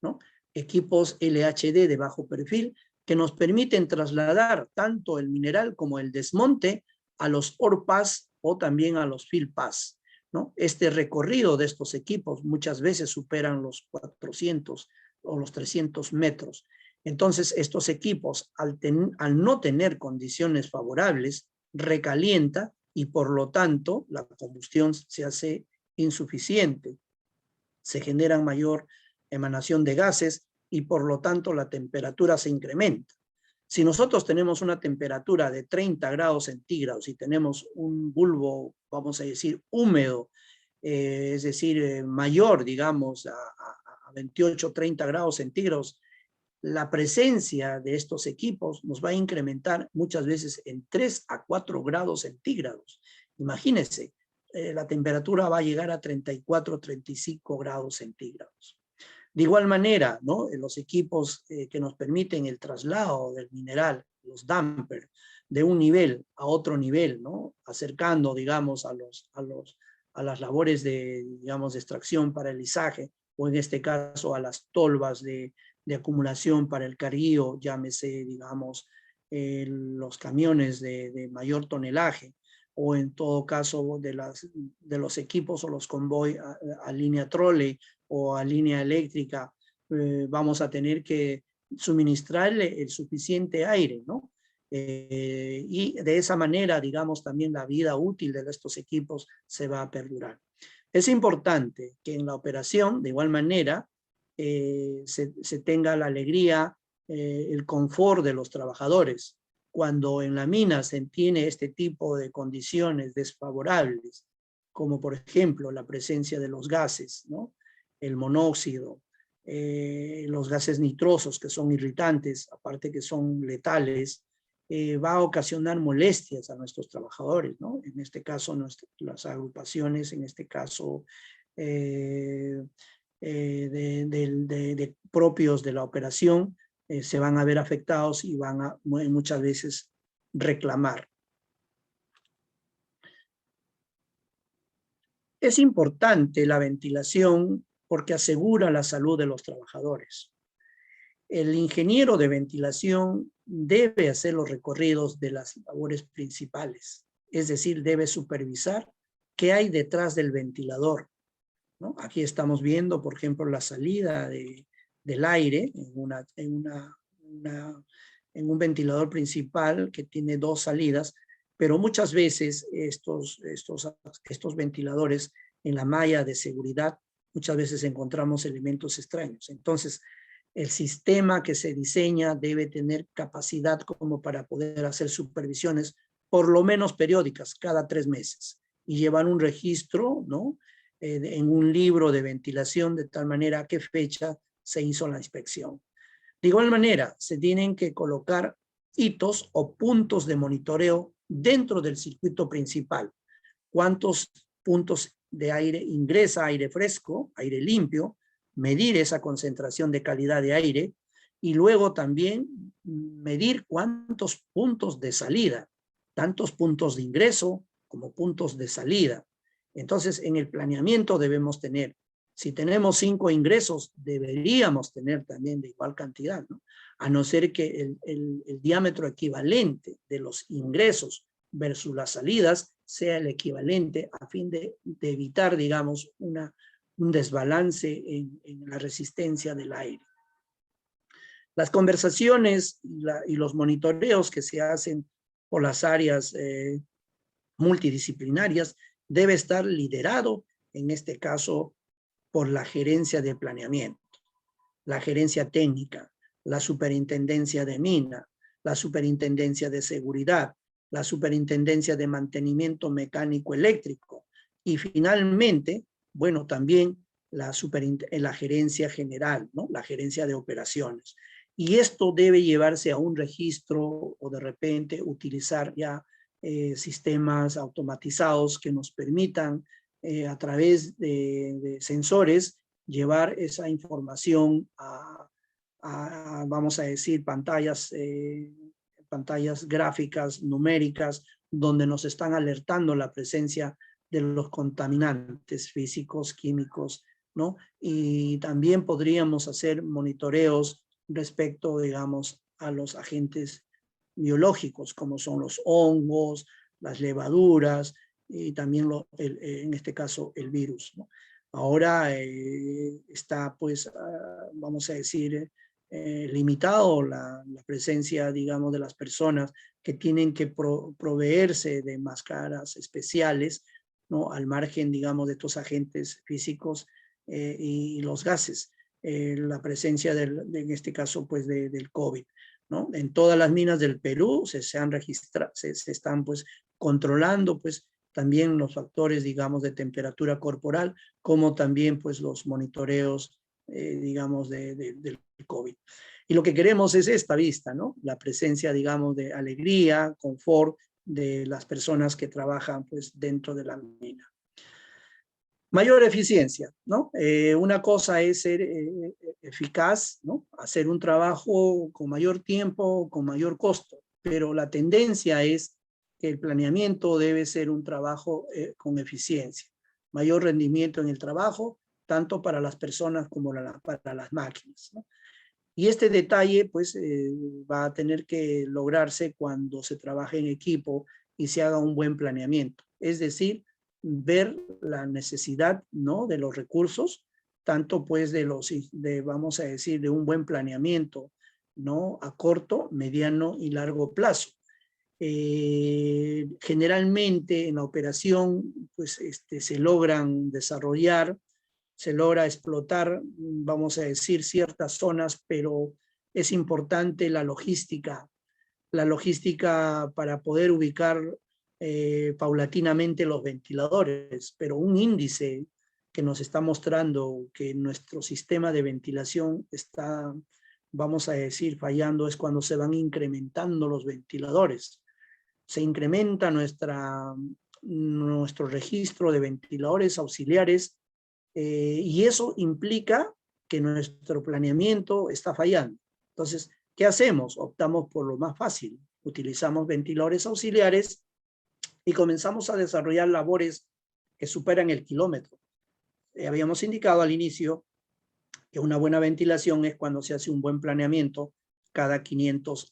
¿no? Equipos LHD de bajo perfil que nos permiten trasladar tanto el mineral como el desmonte a los ore pass o también a los fill pass, ¿no? Este recorrido de estos equipos muchas veces superan los 400 o los 300 metros. Entonces, estos equipos, al no tener condiciones favorables, recalienta y por lo tanto la combustión se hace insuficiente. Se genera mayor emanación de gases y por lo tanto la temperatura se incrementa. Si nosotros tenemos una temperatura de 30 grados centígrados y tenemos un bulbo, vamos a decir, húmedo, es decir, mayor, digamos, a 28, 30 grados centígrados, la presencia de estos equipos nos va a incrementar muchas veces en 3 a 4 grados centígrados. Imagínense, la temperatura va a llegar a 34, 35 grados centígrados. De igual manera, ¿no? Los equipos que nos permiten el traslado del mineral, los dampers, de un nivel a otro nivel, ¿no? Acercando, digamos, a las labores de, digamos, de extracción para el lisaje, o en este caso a las tolvas de acumulación para el carguío, llámese, digamos, los camiones de mayor tonelaje, o en todo caso de los equipos o los convoy a línea trole o a línea eléctrica, vamos a tener que suministrarle el suficiente aire, ¿no? Y de esa manera, digamos, también la vida útil de estos equipos se va a perdurar. Es importante que en la operación, de igual manera, se tenga la alegría, el confort de los trabajadores. Cuando en la mina se tiene este tipo de condiciones desfavorables, como por ejemplo la presencia de los gases, ¿no? El monóxido, los gases nitrosos que son irritantes, aparte que son letales, va a ocasionar molestias a nuestros trabajadores, ¿no? En este caso, las agrupaciones, en este caso, propios de la operación, se van a ver afectados y van a muchas veces reclamar. Es importante la ventilación porque asegura la salud de los trabajadores. El ingeniero de ventilación debe hacer los recorridos de las labores principales, es decir, debe supervisar qué hay detrás del ventilador, ¿no? Aquí estamos viendo, por ejemplo, la salida del aire en un ventilador principal que tiene 2 salidas, pero muchas veces estos ventiladores en la malla de seguridad, muchas veces encontramos elementos extraños. Entonces, el sistema que se diseña debe tener capacidad como para poder hacer supervisiones, por lo menos periódicas, cada 3 meses, y llevar un registro, ¿no? En un libro de ventilación, de tal manera a qué fecha se hizo la inspección. De igual manera, se tienen que colocar hitos o puntos de monitoreo dentro del circuito principal. ¿Cuántos puntos de aire ingresa aire fresco, aire limpio? Medir esa concentración de calidad de aire y luego también medir cuántos puntos de salida, tantos puntos de ingreso como puntos de salida. Entonces, en el planeamiento debemos tener, si tenemos 5 ingresos, deberíamos tener también de igual cantidad, ¿no? A no ser que el diámetro equivalente de los ingresos versus las salidas sea el equivalente a fin de evitar, digamos, un desbalance en la resistencia del aire. Las conversaciones y los monitoreos que se hacen por las áreas multidisciplinarias debe estar liderado, en este caso, por la gerencia de planeamiento, la gerencia técnica, la superintendencia de mina, la superintendencia de seguridad, la superintendencia de mantenimiento mecánico eléctrico y finalmente, bueno, también la gerencia general, ¿no? La gerencia de operaciones. Y esto debe llevarse a un registro o de repente utilizar ya sistemas automatizados que nos permitan a través de sensores llevar esa información a vamos a decir, pantallas gráficas, numéricas, donde nos están alertando la presencia de los contaminantes físicos, químicos, ¿no? Y también podríamos hacer monitoreos respecto, digamos, a los agentes biológicos, como son los hongos, las levaduras, y también, en este caso, el virus, ¿no? Ahora está, pues, vamos a decir, limitado la presencia, digamos, de las personas que tienen que proveerse de máscaras especiales, ¿no? Al margen, digamos, de estos agentes físicos y los gases. La presencia, en este caso, pues, del COVID, ¿no? En todas las minas del Perú se han registrado, se están, pues, controlando, pues, también los factores, digamos, de temperatura corporal, como también, pues, los monitoreos, digamos, del COVID. Y lo que queremos es esta vista, ¿no? La presencia, digamos, de alegría, confort de las personas que trabajan, pues, dentro de la mina. Mayor eficiencia, ¿no? Una cosa es ser eficaz, ¿no? Hacer un trabajo con mayor tiempo, con mayor costo, pero la tendencia es que el planeamiento debe ser un trabajo con eficiencia, mayor rendimiento en el trabajo, tanto para las personas como para las máquinas, ¿no? Y este detalle, pues, va a tener que lograrse cuando se trabaje en equipo y se haga un buen planeamiento. Es decir, ver la necesidad, ¿no? De los recursos, tanto pues vamos a decir, de un buen planeamiento, ¿no? A corto, mediano y largo plazo. Generalmente en la operación, pues, se logran desarrollar, se logra explotar, vamos a decir, ciertas zonas, pero es importante la logística para poder ubicar paulatinamente los ventiladores, pero un índice que nos está mostrando que nuestro sistema de ventilación está, vamos a decir, fallando es cuando se van incrementando los ventiladores. Se incrementa nuestro registro de ventiladores auxiliares y eso implica que nuestro planeamiento está fallando. Entonces, ¿qué hacemos? Optamos por lo más fácil. Utilizamos ventiladores auxiliares y comenzamos a desarrollar labores que superan el kilómetro. Habíamos indicado al inicio que una buena ventilación es cuando se hace un buen planeamiento cada 500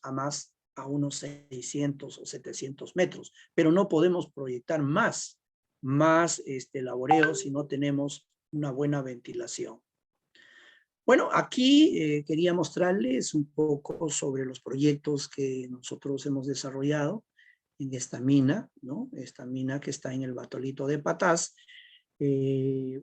a unos 600 o 700 metros, pero no podemos proyectar más laboreo si no tenemos una buena ventilación. Bueno, aquí quería mostrarles un poco sobre los proyectos que nosotros hemos desarrollado en esta mina, ¿no? Esta mina que está en el Batolito de Patás.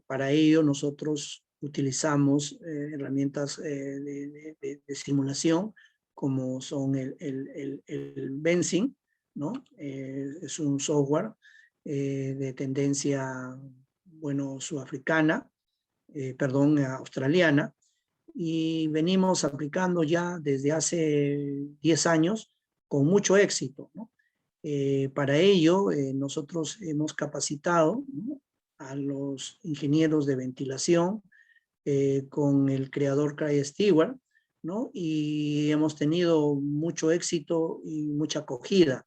Para ello nosotros utilizamos herramientas de simulación como son el Benzing, ¿no? Es un software de tendencia, bueno, sudafricana, australiana, y venimos aplicando ya desde hace 10 años con mucho éxito, ¿no? Para ello, nosotros hemos capacitado, ¿no? A los ingenieros de ventilación con el creador Craig Stewart, ¿no? Y hemos tenido mucho éxito y mucha acogida.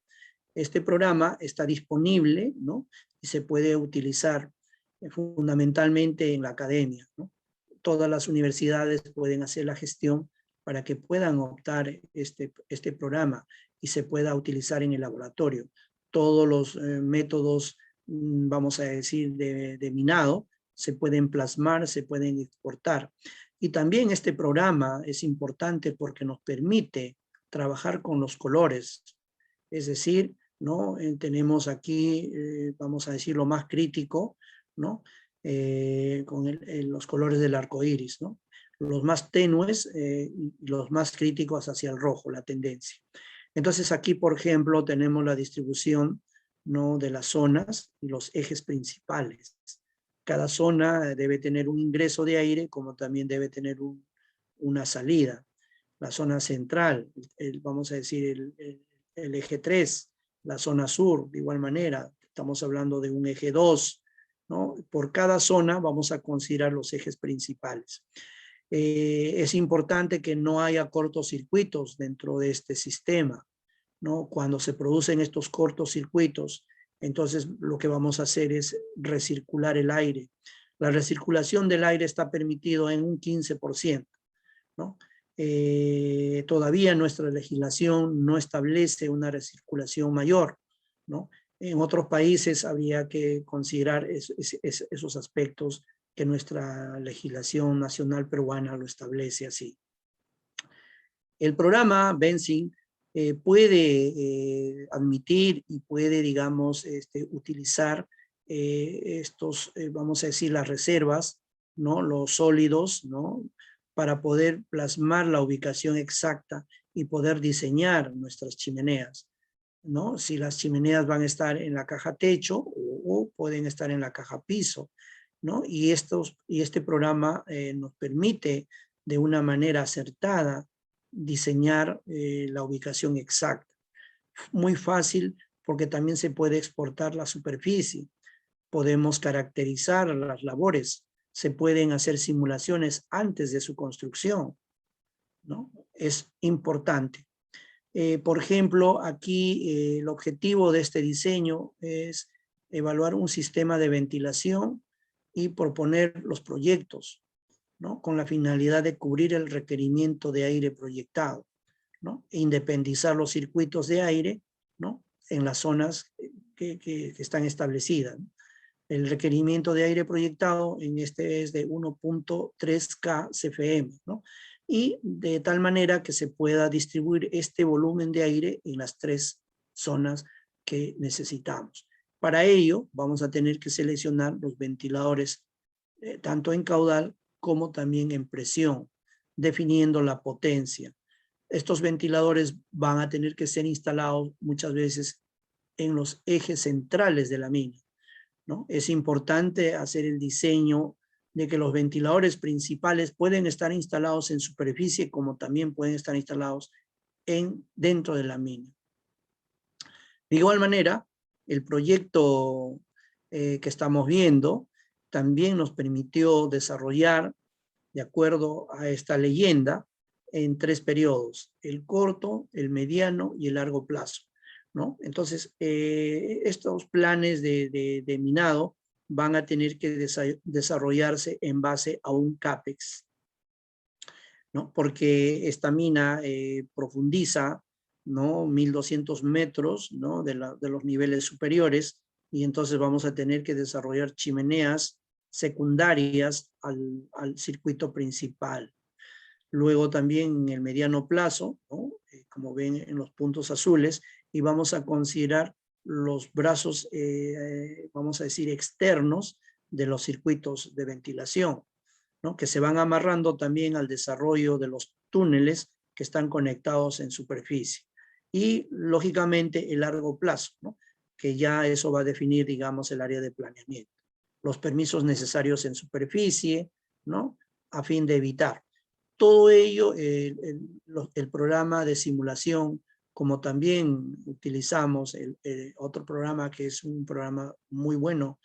Este programa está disponible, ¿no? Y se puede utilizar fundamentalmente en la academia, ¿no? Todas las universidades pueden hacer la gestión para que puedan optar este programa y se pueda utilizar en el laboratorio. todos los métodos, vamos a decir, de minado, se pueden plasmar, se pueden exportar. Y también este programa es importante porque nos permite trabajar con los colores. Es decir, ¿no? Tenemos aquí, vamos a decir, lo más crítico, ¿no? Con los colores del arco iris, ¿no? Los más tenues y los más críticos hacia el rojo, la tendencia. Entonces aquí, por ejemplo, tenemos la distribución, ¿no? De las zonas y los ejes principales. Cada zona debe tener un ingreso de aire, como también debe tener una salida. La zona central, vamos a decir, el eje 3, la zona sur, de igual manera, estamos hablando de un eje 2, ¿no? Por cada zona vamos a considerar los ejes principales. Es importante que no haya cortocircuitos dentro de este sistema, ¿no? Cuando se producen estos cortocircuitos, entonces lo que vamos a hacer es recircular el aire. La recirculación del aire está permitido en un 15%, ¿no? Todavía nuestra legislación no establece una recirculación mayor, ¿no? En otros países habría que considerar esos aspectos que nuestra legislación nacional peruana lo establece así. El programa Benzing puede admitir y puede, digamos, utilizar estos, vamos a decir, las reservas, ¿no? Los sólidos, ¿no? Para poder plasmar la ubicación exacta y poder diseñar nuestras chimeneas, ¿no? Si las chimeneas van a estar en la caja techo o pueden estar en la caja piso, ¿no? Y este programa nos permite de una manera acertada diseñar la ubicación exacta. Muy fácil porque también se puede exportar la superficie. Podemos caracterizar las labores. Se pueden hacer simulaciones antes de su construcción, ¿no? Es importante. Por ejemplo, aquí el objetivo de este diseño es evaluar un sistema de ventilación y proponer los proyectos, ¿no? Con la finalidad de cubrir el requerimiento de aire proyectado, ¿no? E independizar los circuitos de aire, ¿no? En las zonas que están establecidas. El requerimiento de aire proyectado en este es de 1.3K CFM, ¿no? Y de tal manera que se pueda distribuir este volumen de aire en las 3 zonas que necesitamos. Para ello vamos a tener que seleccionar los ventiladores tanto en caudal como también en presión, definiendo la potencia. Estos ventiladores van a tener que ser instalados muchas veces en los ejes centrales de la mina, ¿no? Es importante hacer el diseño de que los ventiladores principales pueden estar instalados en superficie como también pueden estar instalados dentro de la mina. De igual manera, el proyecto que estamos viendo también nos permitió desarrollar, de acuerdo a esta leyenda, en 3 periodos: el corto, el mediano y el largo plazo, ¿no? Entonces, estos planes de minado van a tener que desarrollarse en base a un CAPEX, ¿no? Porque esta mina profundiza, ¿no? 1200 metros, ¿no? de los niveles superiores, y entonces vamos a tener que desarrollar chimeneas secundarias al circuito principal. Luego también en el mediano plazo, ¿no? Como ven en los puntos azules, y vamos a considerar los brazos, vamos a decir, externos de los circuitos de ventilación, ¿no? Que se van amarrando también al desarrollo de los túneles que están conectados en superficie. Y lógicamente el largo plazo, ¿no? Que ya eso va a definir, digamos, el área de planeamiento. Los permisos necesarios en superficie, ¿no? A fin de evitar. Todo ello, el programa de simulación, como también utilizamos otro programa que es un programa muy bueno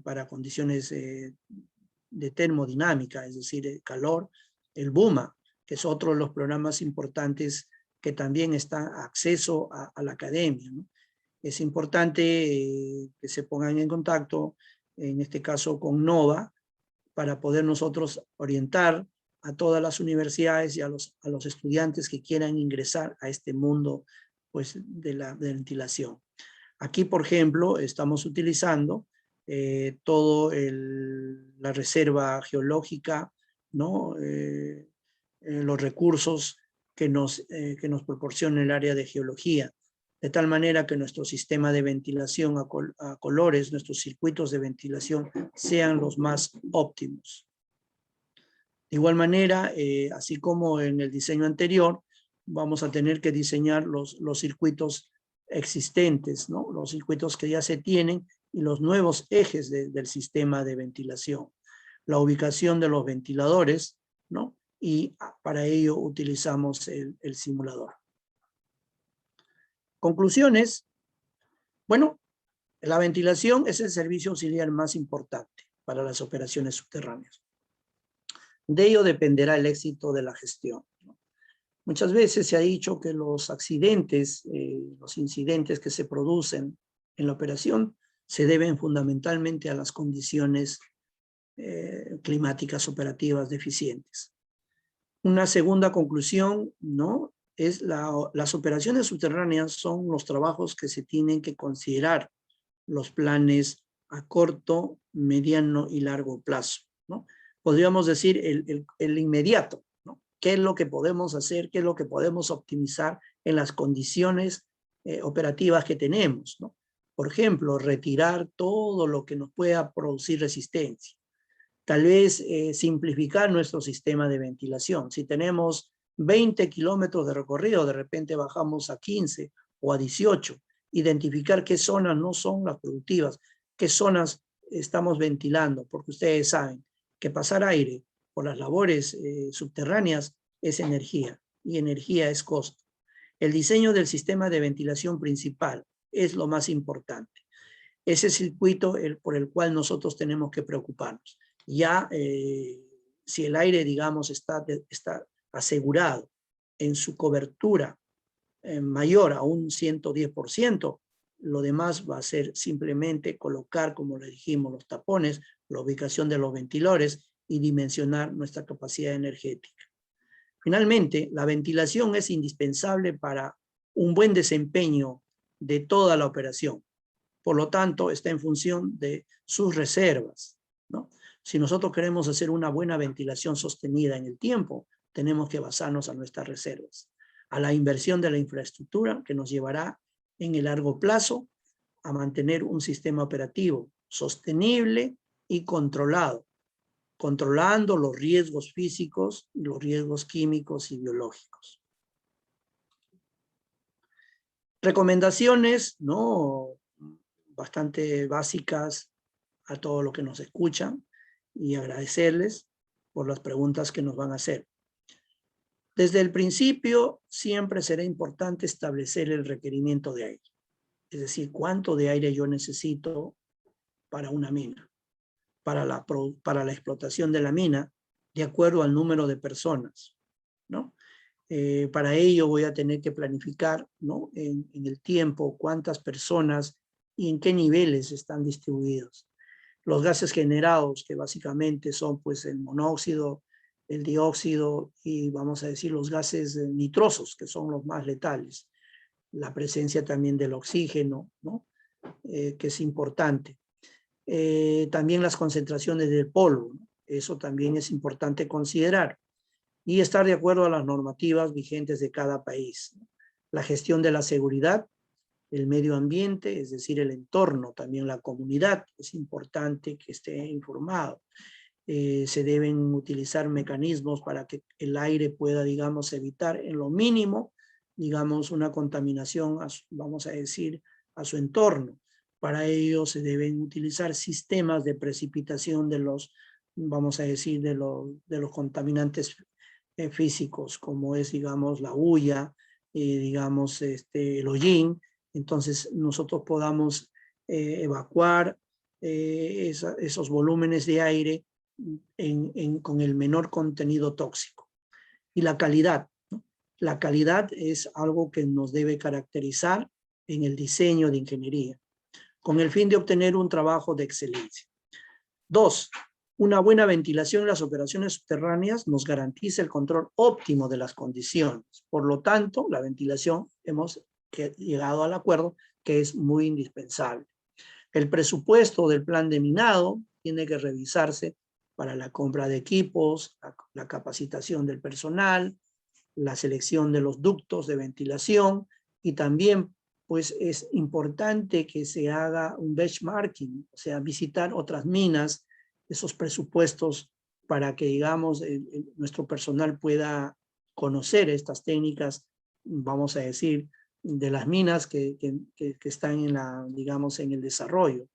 para condiciones de termodinámica, es decir, el calor, el BUMA, que es otro de los programas importantes que también está acceso a la academia, ¿no? Es importante que se pongan en contacto, en este caso con NOVA, para poder nosotros orientar a todas las universidades y a los estudiantes que quieran ingresar a este mundo, pues, de la ventilación. Aquí, por ejemplo, estamos utilizando la reserva geológica, ¿no? Los recursos que nos proporciona el área de geología, de tal manera que nuestro sistema de ventilación a colores, nuestros circuitos de ventilación sean los más óptimos. De igual manera, así como en el diseño anterior, vamos a tener que diseñar los circuitos existentes, ¿no? Los circuitos que ya se tienen y los nuevos ejes del sistema de ventilación. La ubicación de los ventiladores, ¿no? Y para ello utilizamos el simulador. Conclusiones. Bueno, la ventilación es el servicio auxiliar más importante para las operaciones subterráneas. De ello dependerá el éxito de la gestión, ¿no? Muchas veces se ha dicho que los accidentes, los incidentes que se producen en la operación se deben fundamentalmente a las condiciones climáticas operativas deficientes. Una segunda conclusión, ¿no? Es las operaciones subterráneas son los trabajos que se tienen que considerar los planes a corto, mediano y largo plazo, ¿no? Podríamos decir el inmediato, ¿no? ¿Qué es lo que podemos hacer? ¿Qué es lo que podemos optimizar en las condiciones operativas que tenemos, ¿no? Por ejemplo, retirar todo lo que nos pueda producir resistencia. Tal vez simplificar nuestro sistema de ventilación. Si tenemos 20 kilómetros de recorrido, de repente bajamos a 15 o a 18. Identificar qué zonas no son las productivas, qué zonas estamos ventilando, porque ustedes saben que pasar aire por las labores subterráneas es energía, y energía es costo. El diseño del sistema de ventilación principal es lo más importante. Ese circuito por el cual nosotros tenemos que preocuparnos. Ya si el aire, digamos, está asegurado en su cobertura mayor a un 110%, lo demás va a ser simplemente colocar, como le dijimos, los tapones, la ubicación de los ventiladores y dimensionar nuestra capacidad energética. Finalmente, la ventilación es indispensable para un buen desempeño de toda la operación. Por lo tanto, está en función de sus reservas, ¿no? Si nosotros queremos hacer una buena ventilación sostenida en el tiempo, tenemos que basarnos a nuestras reservas, a la inversión de la infraestructura que nos llevará en el largo plazo a mantener un sistema operativo sostenible y controlado, controlando los riesgos físicos, los riesgos químicos y biológicos. Recomendaciones, ¿no? Bastante básicas a todos los que nos escuchan y agradecerles por las preguntas que nos van a hacer. Desde el principio siempre será importante establecer el requerimiento de aire, es decir, cuánto de aire yo necesito para una mina, para la explotación de la mina, de acuerdo al número de personas, ¿no? Para ello voy a tener que planificar, ¿no? en el tiempo cuántas personas y en qué niveles están distribuidos. Los gases generados, que básicamente son pues el monóxido, el dióxido y vamos a decir los gases nitrosos, que son los más letales. La presencia también del oxígeno, ¿no? Que es importante. También las concentraciones del polvo, ¿no? Eso también es importante considerar. Y estar de acuerdo a las normativas vigentes de cada país. La gestión de la seguridad, el medio ambiente, es decir, el entorno, también la comunidad, es importante que esté informado. Se deben utilizar mecanismos para que el aire pueda, digamos, evitar en lo mínimo, digamos, una contaminación, vamos a decir, a su entorno. Para ello se deben utilizar sistemas de precipitación de los, vamos a decir, de los contaminantes físicos, como es, digamos, la hulla, digamos, el hollín. Entonces, nosotros podamos evacuar esos volúmenes de aire con el menor contenido tóxico. Y la calidad, ¿no? La calidad es algo que nos debe caracterizar en el diseño de ingeniería, con el fin de obtener un trabajo de excelencia. 2. Una buena ventilación en las operaciones subterráneas nos garantiza el control óptimo de las condiciones. Por lo tanto, la ventilación, hemos llegado al acuerdo, que es muy indispensable. El presupuesto del plan de minado tiene que revisarse para la compra de equipos, la capacitación del personal, la selección de los ductos de ventilación y también pues es importante que se haga un benchmarking, o sea, visitar otras minas, esos presupuestos para que, digamos, nuestro personal pueda conocer estas técnicas, vamos a decir, de las minas que están en la, digamos, en el desarrollo.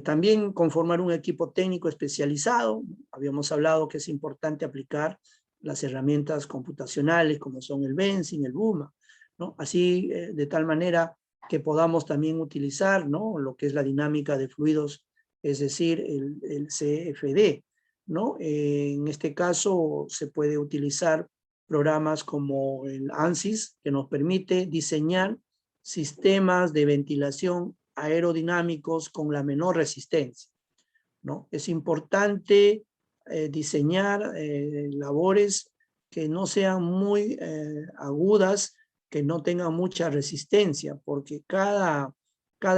También conformar un equipo técnico especializado. Habíamos hablado que es importante aplicar las herramientas computacionales como son el Benzin, el BUMA, ¿no? Así, de tal manera que podamos también utilizar, ¿no?, lo que es la dinámica de fluidos, es decir, el CFD, ¿no? En este caso se puede utilizar programas como el ANSYS, que nos permite diseñar sistemas de ventilación aerodinámicos con la menor resistencia, ¿no? Es importante diseñar labores que no sean muy agudas, que no tengan mucha resistencia, porque cada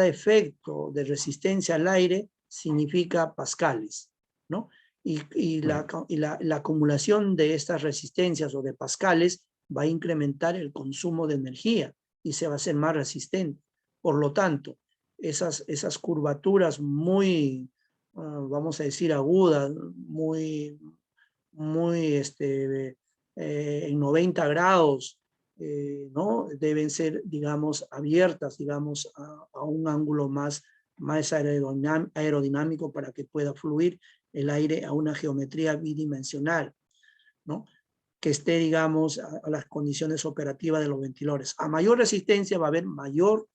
efecto de resistencia al aire significa pascales, ¿no? Y la acumulación de estas resistencias o de pascales va a incrementar el consumo de energía y se va a hacer más resistente. Por lo tanto, esas curvaturas muy, vamos a decir, agudas, muy en 90 grados, ¿no? Deben ser, digamos, abiertas, digamos, a un ángulo más aerodinámico para que pueda fluir el aire a una geometría bidimensional, ¿no?, que esté, digamos, a las condiciones operativas de los ventiladores. A mayor resistencia va a haber mayor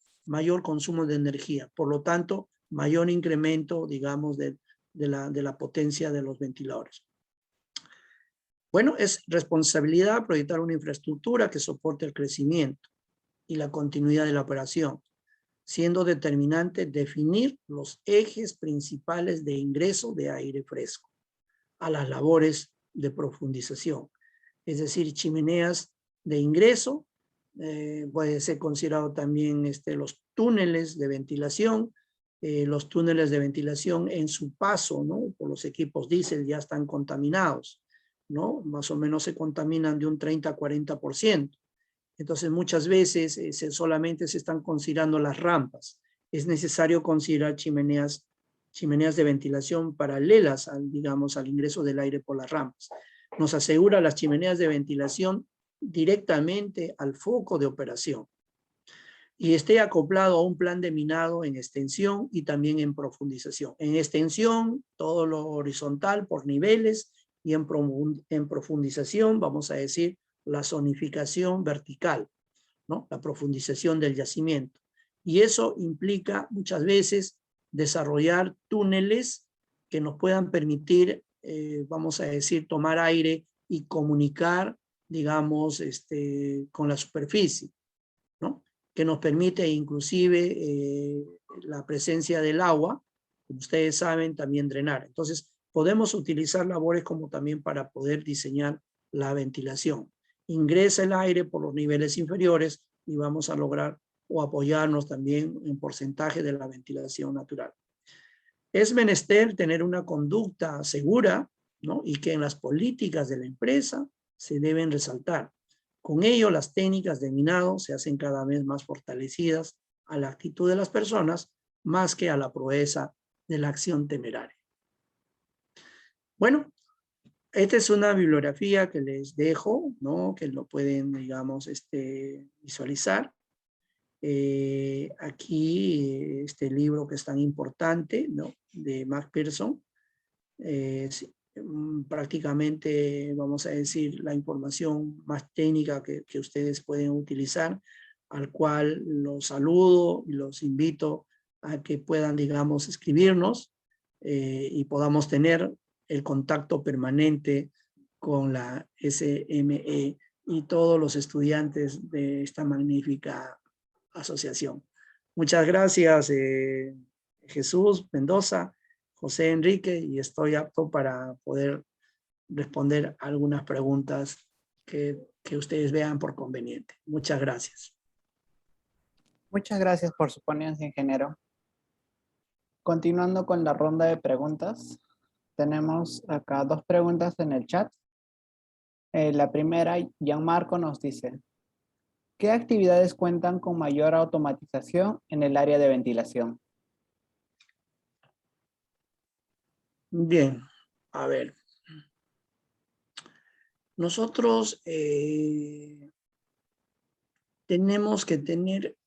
consumo de energía, por lo tanto, mayor incremento, digamos, de la potencia de los ventiladores. Bueno, es responsabilidad proyectar una infraestructura que soporte el crecimiento y la continuidad de la operación, siendo determinante definir los ejes principales de ingreso de aire fresco a las labores de profundización. Es decir, chimeneas de ingreso, puede ser considerado también los túneles de ventilación. Los túneles de ventilación en su paso, ¿no?, por los equipos diésel ya están contaminados, ¿no? Más o menos se contaminan de un 30 a 40%. Entonces muchas veces solamente se están considerando las rampas. Es necesario considerar chimeneas de ventilación paralelas digamos, al ingreso del aire por las rampas. Nos asegura las chimeneas de ventilación directamente al foco de operación y esté acoplado a un plan de minado en extensión y también en profundización. En extensión, todo lo horizontal por niveles, y en profundización, vamos a decir, la zonificación vertical, ¿no?, la profundización del yacimiento. Y eso implica muchas veces desarrollar túneles que nos puedan permitir, vamos a decir, tomar aire y comunicar, digamos, con la superficie, ¿no?, que nos permite inclusive la presencia del agua, como ustedes saben, también drenar. Entonces, podemos utilizar labores como también para poder diseñar la ventilación. Ingresa el aire por los niveles inferiores y vamos a lograr o apoyarnos también en porcentaje de la ventilación natural. Es menester tener una conducta segura, ¿no?, y que en las políticas de la empresa se deben resaltar. Con ello, las técnicas de minado se hacen cada vez más fortalecidas a la actitud de las personas más que a la proeza de la acción temeraria. Bueno, esta es una bibliografía que les dejo, ¿no?, que lo pueden, digamos, visualizar. Aquí este libro que es tan importante, ¿no?, de McPherson, prácticamente, vamos a decir, la información más técnica que ustedes pueden utilizar, al cual los saludo y los invito a que puedan, digamos, escribirnos y podamos tener el contacto permanente con la SME y todos los estudiantes de esta magnífica asociación. Muchas gracias, Jesús Mendoza, José Enrique, y estoy apto para poder responder algunas preguntas que ustedes vean por conveniente. Muchas gracias.
Muchas gracias por su ponencia, ingeniero. Continuando con la ronda de preguntas, tenemos acá dos preguntas en el chat. La primera, Gianmarco nos dice, ¿qué actividades cuentan con mayor automatización en el área de ventilación?
Bien, a ver. Nosotros tenemos que tener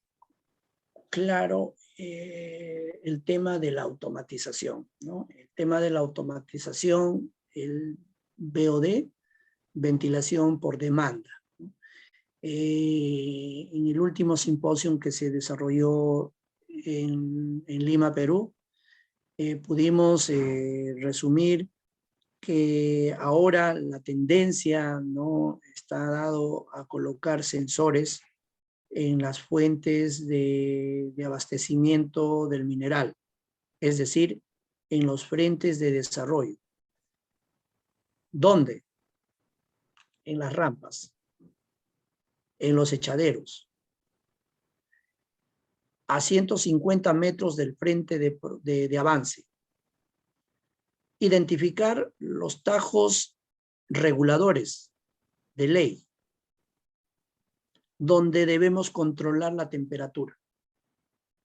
claro el tema de la automatización, ¿no? El tema de la automatización, el VOD, ventilación por demanda, ¿no? En el último simposio que se desarrolló en Lima, Perú, pudimos resumir que ahora la tendencia no está dado a colocar sensores en las fuentes de abastecimiento del mineral, es decir, en los frentes de desarrollo. ¿Dónde? En las rampas, en los echaderos, a 150 metros del frente de avance. Identificar los tajos reguladores de ley, donde debemos controlar la temperatura.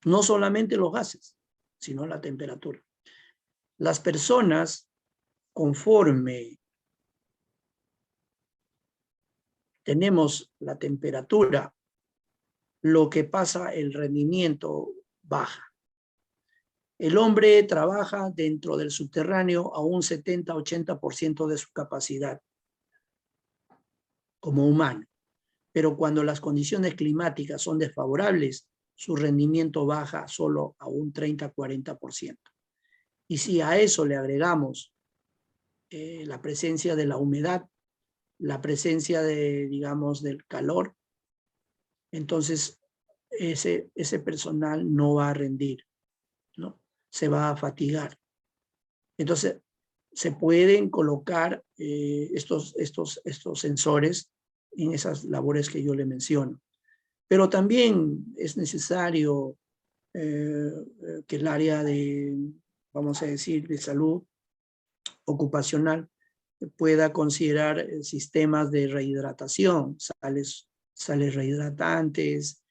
No solamente los gases, sino la temperatura. Las personas, conforme tenemos la temperatura, lo que pasa, el rendimiento baja. El hombre trabaja dentro del subterráneo a un 70-80% de su capacidad como humano. Pero cuando las condiciones climáticas son desfavorables, su rendimiento baja solo a un 30-40%. Y si a eso le agregamos la presencia de la humedad, la presencia de, digamos, del calor, entonces ese personal no va a rendir, ¿no? Se va a fatigar. Entonces, se pueden colocar estos sensores en esas labores que yo le menciono. Pero también es necesario que el área de, vamos a decir, de salud ocupacional pueda considerar sistemas de rehidratación, sales rehidratantes.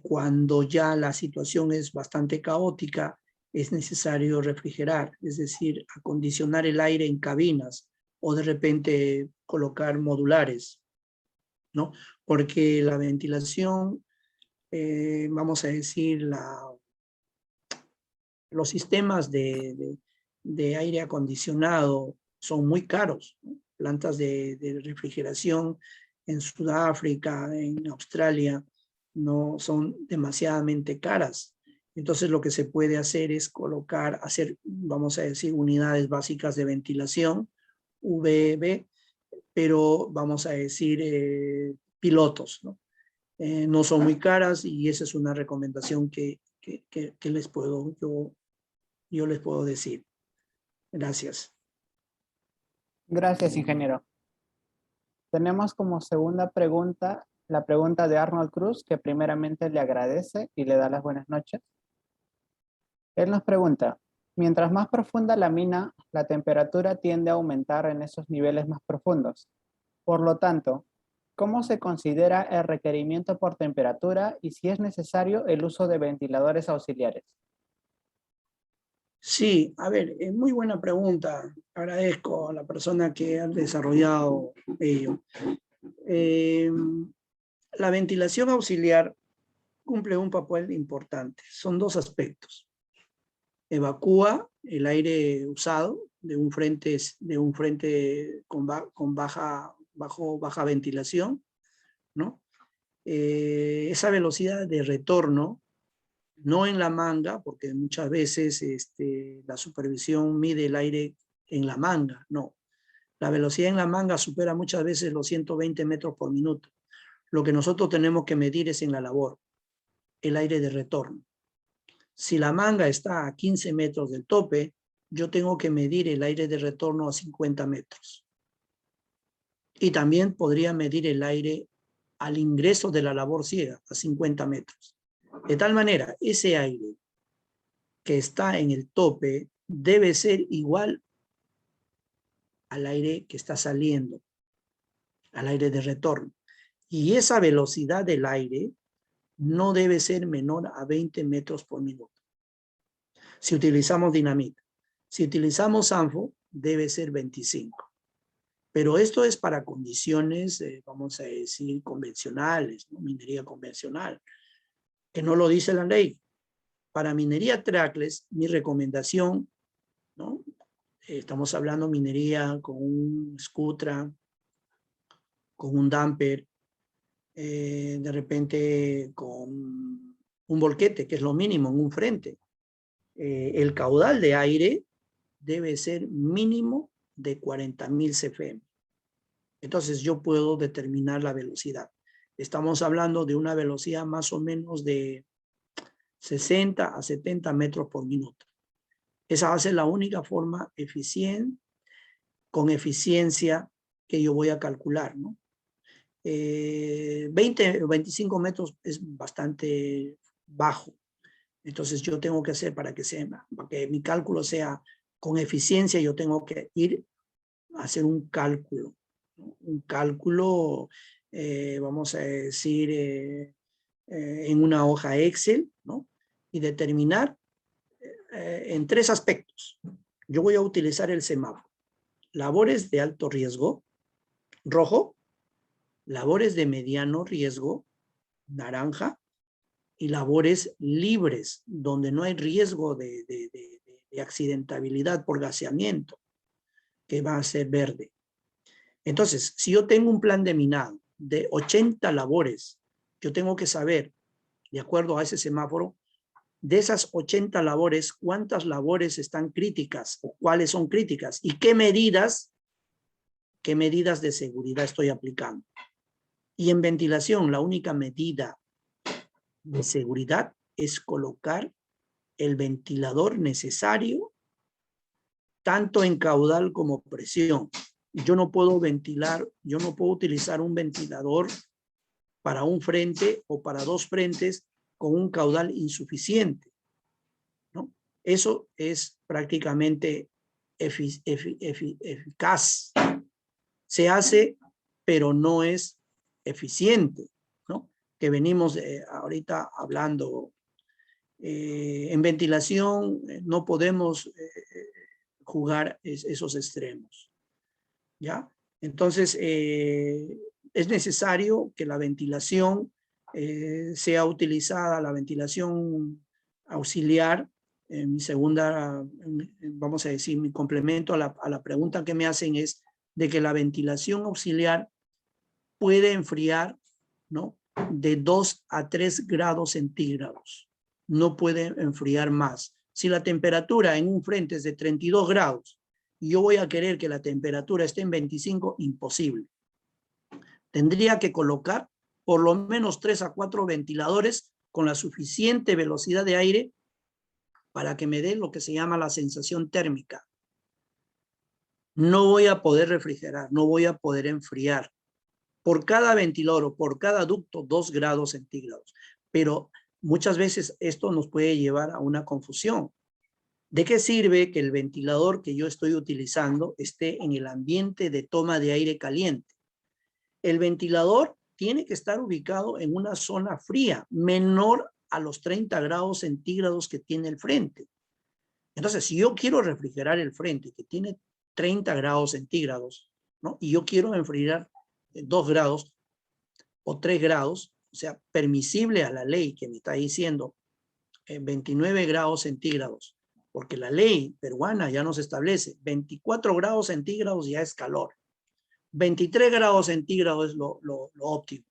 Cuando ya la situación es bastante caótica, es necesario refrigerar, es decir, acondicionar el aire en cabinas o de repente colocar modulares, ¿no? Porque la ventilación, vamos a decir, los sistemas de aire acondicionado son muy caros, ¿no? Plantas de refrigeración en Sudáfrica, en Australia, no son demasiadamente caras. Entonces lo que se puede hacer es hacer, vamos a decir, unidades básicas de ventilación, VB, pero vamos a decir pilotos, ¿no? No son muy caras y esa es una recomendación que les puedo, yo les puedo decir. Gracias.
Gracias, ingeniero. Tenemos como segunda pregunta la pregunta de Arnold Cruz, que primeramente le agradece y le da las buenas noches. Él nos pregunta, mientras más profunda la mina, la temperatura tiende a aumentar en esos niveles más profundos. Por lo tanto, ¿cómo se considera el requerimiento por temperatura y si es necesario el uso de ventiladores auxiliares?
Sí, a ver, es muy buena pregunta. Agradezco a la persona que ha desarrollado ello. La ventilación auxiliar cumple un papel importante. Son dos aspectos. Evacúa el aire usado de un frente con baja ventilación, ¿no? Esa velocidad de retorno, no en la manga, porque muchas veces la supervisión mide el aire en la manga, no. La velocidad en la manga supera muchas veces los 120 metros por minuto. Lo que nosotros tenemos que medir es en la labor, el aire de retorno. Si la manga está a 15 metros del tope, yo tengo que medir el aire de retorno a 50 metros. Y también podría medir el aire al ingreso de la labor ciega, a 50 metros. De tal manera, ese aire que está en el tope debe ser igual al aire que está saliendo, al aire de retorno. Y esa velocidad del aire no debe ser menor a 20 metros por minuto. Si utilizamos dinamita, si utilizamos ANFO, debe ser 25. Pero esto es para condiciones, vamos a decir, convencionales, ¿no? Minería convencional, que no lo dice la ley. Para minería trackless, mi recomendación, ¿no? Estamos hablando minería con un Scutra, con un damper, de repente con un volquete, que es lo mínimo en un frente. El caudal de aire debe ser mínimo de 40.000 CFM. Entonces yo puedo determinar la velocidad. Estamos hablando de una velocidad más o menos de 60 a 70 metros por minuto. Esa va a ser la única forma eficiente, con eficiencia, que yo voy a calcular, ¿no? 20 o 25 metros es bastante bajo. Entonces yo tengo que hacer para que mi cálculo sea con eficiencia, yo tengo que ir a hacer un cálculo, ¿no? Un cálculo, vamos a decir, en una hoja Excel, ¿no? Y determinar en 3 aspectos. Yo voy a utilizar el semáforo. Labores de alto riesgo, rojo. Labores de mediano riesgo, naranja. Y labores libres, donde no hay riesgo de accidentabilidad por gaseamiento, que va a ser verde. Entonces, si yo tengo un plan de minado de 80 labores, yo tengo que saber, de acuerdo a ese semáforo, de esas 80 labores, cuántas labores están críticas o cuáles son críticas y qué medidas de seguridad estoy aplicando. Y en ventilación, la única medida de seguridad es colocar el ventilador necesario, tanto en caudal como presión. Yo no puedo ventilar, yo no puedo utilizar un ventilador para un frente o para 2 frentes con un caudal insuficiente, ¿no? Eso es prácticamente eficaz. Se hace, pero no es eficiente, ¿no? Que venimos ahorita hablando. En ventilación no podemos jugar esos extremos, ¿ya? Entonces, es necesario que la ventilación sea utilizada, la ventilación auxiliar. Mi segunda, vamos a decir, mi complemento a la pregunta que me hacen es de que la ventilación auxiliar puede enfriar, ¿no? De 2 a 3 grados centígrados. No puede enfriar más. Si la temperatura en un frente es de 32 grados y yo voy a querer que la temperatura esté en 25, imposible. Tendría que colocar por lo menos 3 a 4 ventiladores con la suficiente velocidad de aire para que me dé lo que se llama la sensación térmica. No voy a poder refrigerar, no voy a poder enfriar. Por cada ventilador o por cada ducto, 2 grados centígrados. Pero muchas veces esto nos puede llevar a una confusión. ¿De qué sirve que el ventilador que yo estoy utilizando esté en el ambiente de toma de aire caliente? El ventilador tiene que estar ubicado en una zona fría, menor a los 30 grados centígrados que tiene el frente. Entonces, si yo quiero refrigerar el frente que tiene 30 grados centígrados, ¿no? Y yo quiero enfriar 2 grados o 3 grados, o sea, permisible a la ley que me está diciendo 29 grados centígrados, porque la ley peruana ya nos establece 24 grados centígrados ya es calor, 23 grados centígrados es lo óptimo.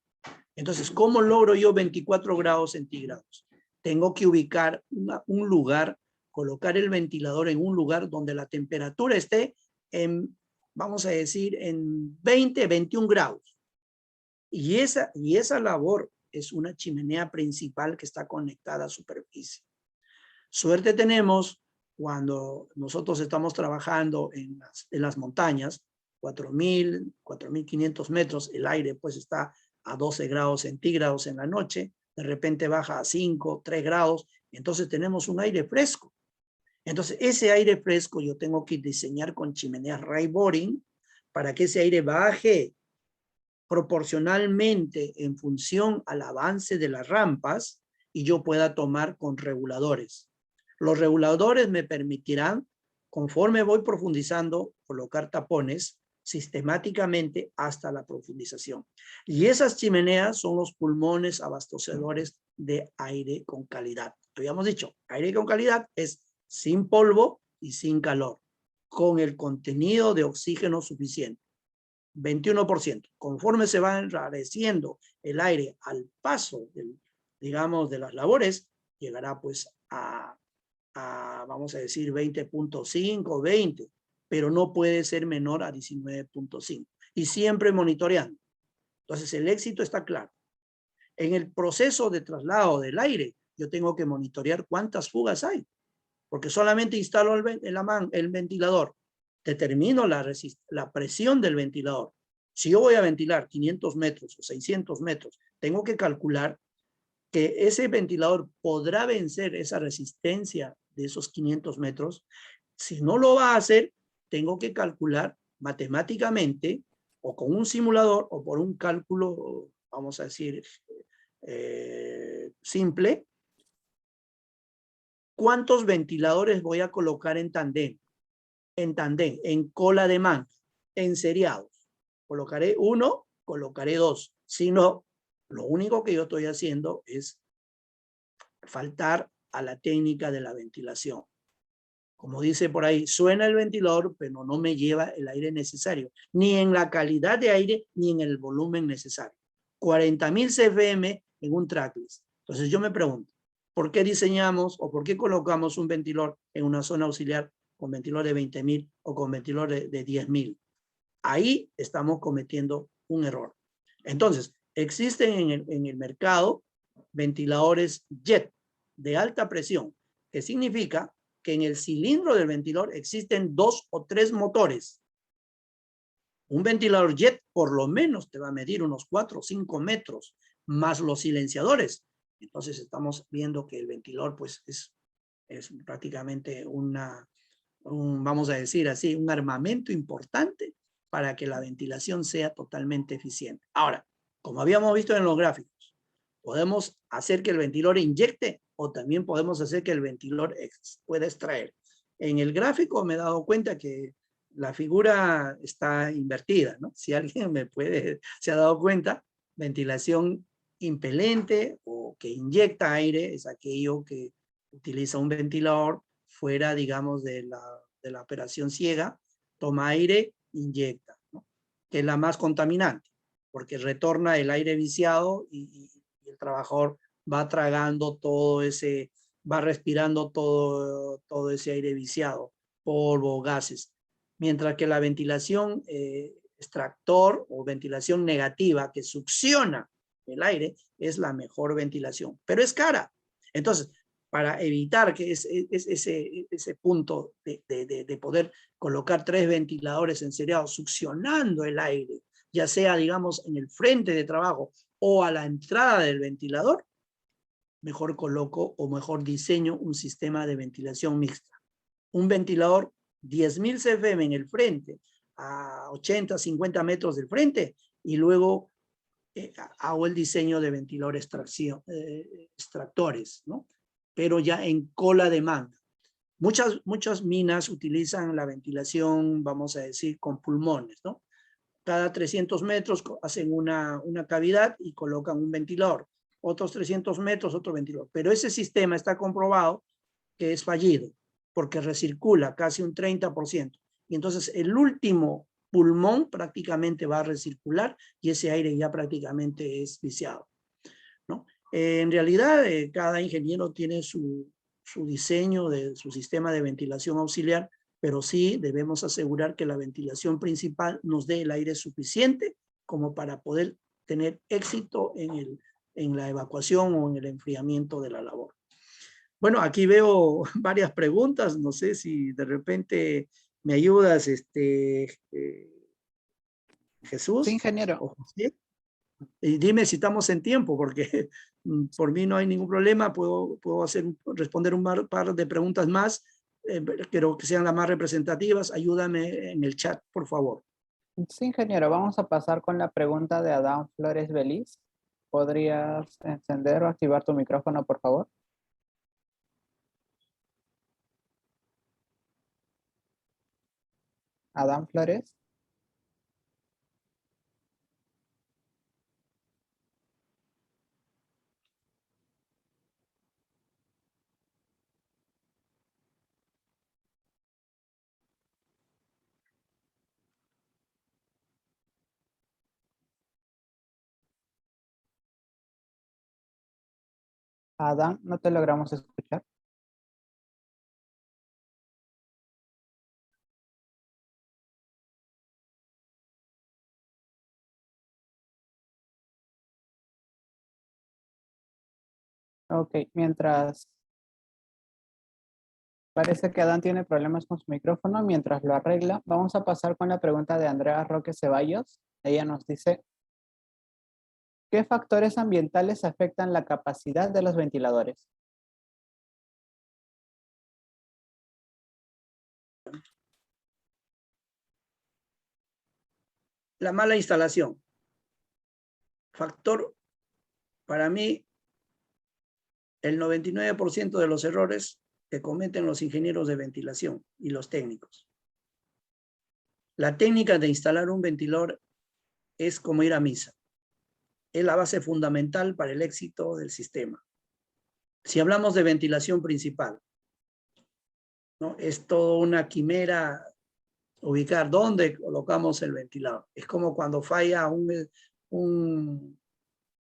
Entonces, ¿cómo logro yo 24 grados centígrados? Tengo que ubicar un lugar, colocar el ventilador en un lugar donde la temperatura esté en, vamos a decir, en 20, 21 grados. Y esa labor es una chimenea principal que está conectada a superficie. Suerte tenemos cuando nosotros estamos trabajando en las montañas, 4.000, 4.500 metros, el aire pues está a 12 grados centígrados en la noche, de repente baja a 5, 3 grados, entonces tenemos un aire fresco. Entonces, ese aire fresco yo tengo que diseñar con chimeneas Rayboring para que ese aire baje proporcionalmente en función al avance de las rampas y yo pueda tomar con reguladores. Los reguladores me permitirán, conforme voy profundizando, colocar tapones sistemáticamente hasta la profundización. Y esas chimeneas son los pulmones abastecedores de aire con calidad. Habíamos dicho, aire con calidad es sin polvo y sin calor, con el contenido de oxígeno suficiente. 21%. Conforme se va enrareciendo el aire al paso digamos, de las labores, llegará pues vamos a decir, 20.5, 20, pero no puede ser menor a 19.5. Y siempre monitoreando. Entonces, el éxito está claro. En el proceso de traslado del aire, yo tengo que monitorear cuántas fugas hay, porque solamente instalo el ventilador, determino la presión del ventilador. Si yo voy a ventilar 500 metros o 600 metros, tengo que calcular que ese ventilador podrá vencer esa resistencia de esos 500 metros. Si no lo va a hacer, tengo que calcular matemáticamente o con un simulador o por un cálculo, vamos a decir, simple, cuántos ventiladores voy a colocar en tandem, en cola de manga, en seriados. Colocaré uno, colocaré dos. Si no, lo único que yo estoy haciendo es faltar a la técnica de la ventilación. Como dice por ahí, suena el ventilador, pero no me lleva el aire necesario, ni en la calidad de aire, ni en el volumen necesario. 40.000 CFM en un tracklist. Entonces yo me pregunto, ¿por qué diseñamos o por qué colocamos un ventilador en una zona auxiliar con ventilador de 20.000 o con ventilador de 10.000? Ahí estamos cometiendo un error. Entonces, existen en el mercado ventiladores jet de alta presión, que significa que en el cilindro del ventilador existen 2 o 3 motores. Un ventilador jet por lo menos te va a medir unos 4 o 5 metros, más los silenciadores. Entonces estamos viendo que el ventilador pues es prácticamente vamos a decir así, un armamento importante para que la ventilación sea totalmente eficiente. Ahora, como habíamos visto en los gráficos, podemos hacer que el ventilador inyecte o también podemos hacer que el ventilador pueda extraer. En el gráfico me he dado cuenta que la figura está invertida, ¿no? Si alguien se ha dado cuenta, ventilación impelente o que inyecta aire es aquello que utiliza un ventilador fuera, digamos, de la operación ciega, toma aire, inyecta, ¿no? Que es la más contaminante, porque retorna el aire viciado y el trabajador va tragando va respirando todo ese aire viciado, polvo, gases. Mientras que la ventilación extractor o ventilación negativa que succiona el aire es la mejor ventilación, pero es cara. Entonces, para evitar que ese punto de poder colocar 3 ventiladores en seriado succionando el aire, ya sea, digamos, en el frente de trabajo o a la entrada del ventilador, mejor coloco o mejor diseño un sistema de ventilación mixta. Un ventilador 10.000 CFM en el frente, a 80, 50 metros del frente, y luego hago el diseño de ventiladores extractores, ¿no? Pero ya en cola de manga. Muchas minas utilizan la ventilación, vamos a decir, con pulmones, ¿no? Cada 300 metros hacen una cavidad y colocan un ventilador. Otros 300 metros, otro ventilador. Pero ese sistema está comprobado que es fallido, porque recircula casi un 30%. Y entonces el último pulmón prácticamente va a recircular y ese aire ya prácticamente es viciado, ¿no? En realidad, cada ingeniero tiene su diseño de su sistema de ventilación auxiliar, pero sí debemos asegurar que la ventilación principal nos dé el aire suficiente como para poder tener éxito en la evacuación o en el enfriamiento de la labor. Bueno, aquí veo varias preguntas, no sé si de repente me ayudas, Jesús.
Sí, ingeniero.
¿O José? Y dime si estamos en tiempo, porque por mí no hay ningún problema. Puedo responder un par de preguntas más, pero que sean las más representativas. Ayúdame en el chat, por favor.
Sí, ingeniero, vamos a pasar con la pregunta de Adán Flores Beliz. ¿Podrías encender o activar tu micrófono, por favor? Adán Flores. Adán, no te logramos escuchar. Ok, mientras parece que Adán tiene problemas con su micrófono, mientras lo arregla, vamos a pasar con la pregunta de Andrea Roque Ceballos. Ella nos dice, ¿qué factores ambientales afectan la capacidad de los ventiladores?
La mala instalación. Factor, para mí, el 99% de los errores que cometen los ingenieros de ventilación y los técnicos. La técnica de instalar un ventilador es como ir a misa. Es la base fundamental para el éxito del sistema. Si hablamos de ventilación principal, ¿no? Es toda una quimera ubicar dónde colocamos el ventilador. Es como cuando falla un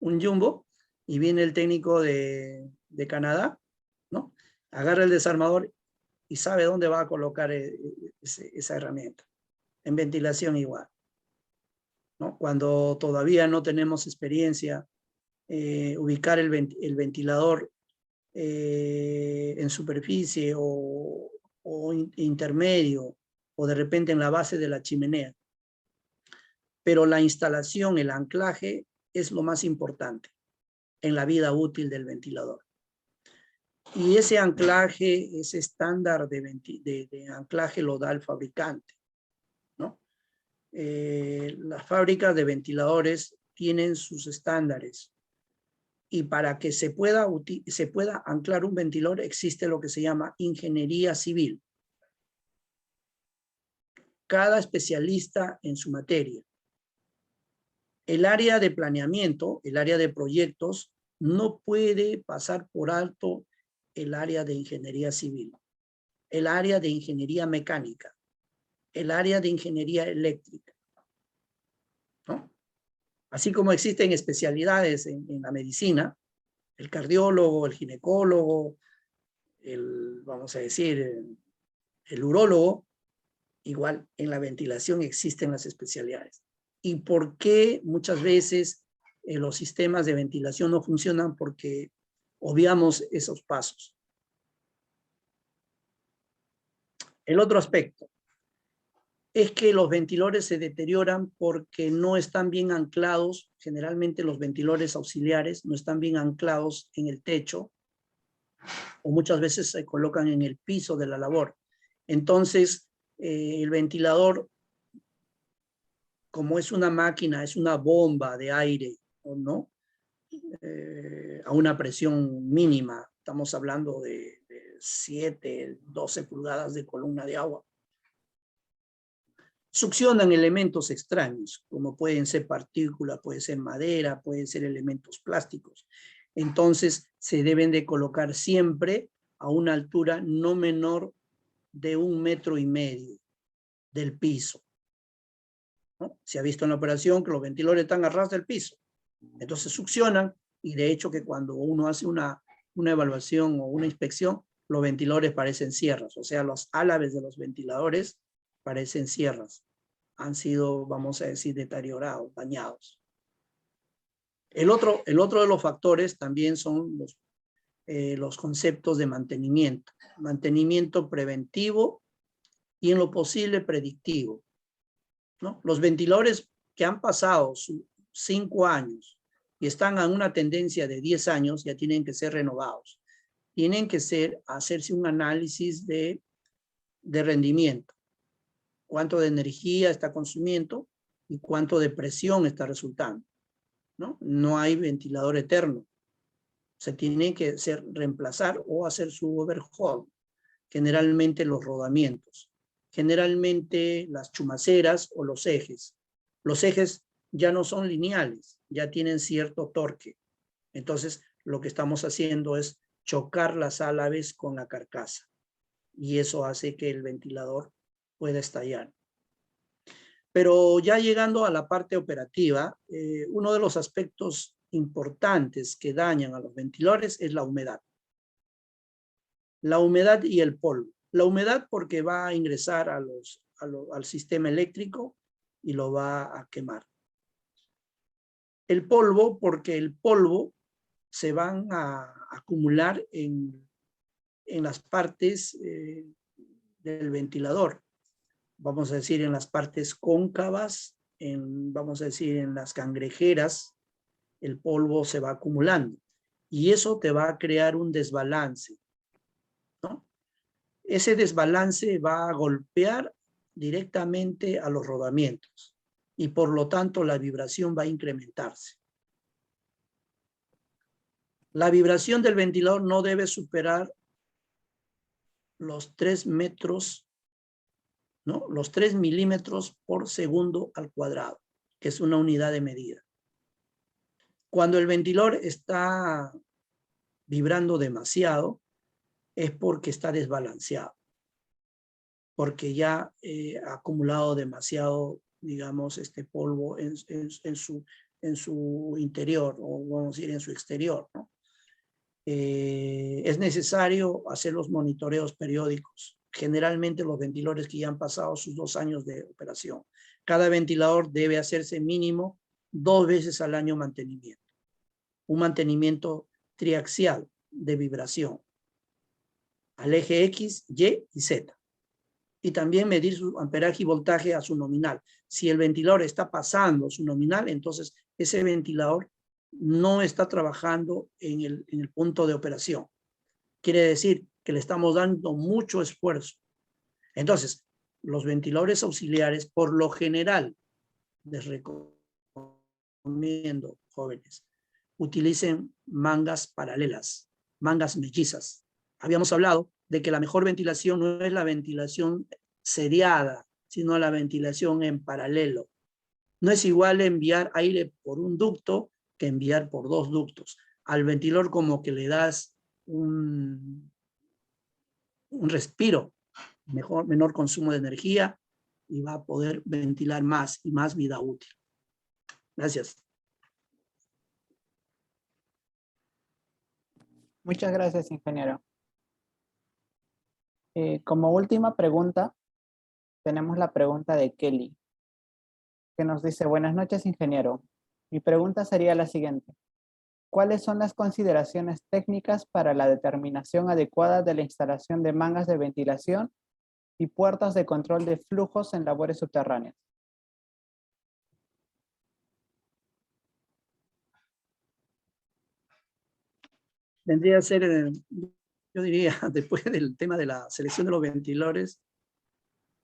jumbo y viene el técnico de Canadá, ¿no? Agarra el desarmador y sabe dónde va a colocar esa herramienta. En ventilación igual, ¿no? Cuando todavía no tenemos experiencia, ubicar el ventilador en superficie o intermedio o de repente en la base de la chimenea. Pero la instalación, el anclaje es lo más importante en la vida útil del ventilador. Y ese anclaje, ese estándar de anclaje lo da el fabricante, ¿no? Las fábricas de ventiladores tienen sus estándares y para que se pueda anclar un ventilador existe lo que se llama ingeniería civil. Cada especialista en su materia. El área de planeamiento, el área de proyectos, no puede pasar por alto el área de ingeniería civil, el área de ingeniería mecánica, el área de ingeniería eléctrica, ¿no? Así como existen especialidades en la medicina, el cardiólogo, el ginecólogo, vamos a decir, el urólogo, igual en la ventilación existen las especialidades. ¿Y por qué muchas veces los sistemas de ventilación no funcionan? Porque obviamos esos pasos. El otro aspecto es que los ventiladores se deterioran porque no están bien anclados. Generalmente los ventiladores auxiliares no están bien anclados en el techo o muchas veces se colocan en el piso de la labor. Entonces, el ventilador, como es una máquina, es una bomba de aire, ¿no? A una presión mínima, estamos hablando de 7, 12 pulgadas de columna de agua. Succionan elementos extraños, como pueden ser partículas, puede ser madera, pueden ser elementos plásticos. Entonces, se deben de colocar siempre a una altura no menor de 1,5 metros del piso, ¿no? Se ha visto en la operación que los ventiladores están a ras del piso. Entonces succionan y de hecho que cuando uno hace una evaluación o una inspección, los ventiladores parecen sierras, o sea, los álabes de los ventiladores parecen sierras. Han sido, vamos a decir, deteriorados, dañados. El otro de los factores también son los conceptos de mantenimiento. Mantenimiento preventivo y en lo posible predictivo, ¿no? Los ventiladores que han pasado 5 años y están en una tendencia de 10 años, ya tienen que ser renovados. Tienen que hacerse un análisis de rendimiento. Cuánto de energía está consumiendo y cuánto de presión está resultando, ¿no? No hay ventilador eterno. Se tiene que reemplazar o hacer su overhaul. Generalmente los rodamientos. Generalmente las chumaceras o los ejes. Los ejes ya no son lineales, ya tienen cierto torque. Entonces, lo que estamos haciendo es chocar las álabes con la carcasa. Y eso hace que el ventilador pueda estallar. Pero ya llegando a la parte operativa, uno de los aspectos importantes que dañan a los ventiladores es la humedad. La humedad y el polvo. La humedad porque va a ingresar al sistema eléctrico y lo va a quemar. El polvo porque el polvo se van a acumular en las partes del ventilador. Vamos a decir en las partes cóncavas, vamos a decir en las cangrejeras, el polvo se va acumulando. Y eso te va a crear un desbalance, ¿no? Ese desbalance va a golpear directamente a los rodamientos y por lo tanto la vibración va a incrementarse. La vibración del ventilador no debe superar los 3 metros, ¿no? Los 3 milímetros por segundo al cuadrado, que es una unidad de medida. Cuando el ventilador está vibrando demasiado, es porque está desbalanceado, porque ya ha acumulado demasiado, digamos, este polvo en su interior, o vamos a decir en su exterior, ¿no? Es necesario hacer los monitoreos periódicos. Generalmente los ventiladores que ya han pasado sus 2 años de operación. Cada ventilador debe hacerse mínimo 2 veces al año mantenimiento. Un mantenimiento triaxial de vibración al eje X, Y y Z. Y también medir su amperaje y voltaje a su nominal. Si el ventilador está pasando su nominal, entonces ese ventilador no está trabajando en el punto de operación. Quiere decir que le estamos dando mucho esfuerzo. Entonces, los ventiladores auxiliares, por lo general, les recomiendo, jóvenes, utilicen mangas paralelas, mangas mellizas. Habíamos hablado de que la mejor ventilación no es la ventilación seriada, sino la ventilación en paralelo. No es igual enviar aire por un ducto que enviar por 2 ductos. Al ventilador como que le das un respiro, menor consumo de energía y va a poder ventilar más y más vida útil. Gracias.
Muchas gracias, ingeniero. Como última pregunta, tenemos la pregunta de Kelly, que nos dice: buenas noches, ingeniero. Mi pregunta sería la siguiente. ¿Cuáles son las consideraciones técnicas para la determinación adecuada de la instalación de mangas de ventilación y puertas de control de flujos en labores subterráneas?
Vendría a ser, yo diría, después del tema de la selección de los ventiladores,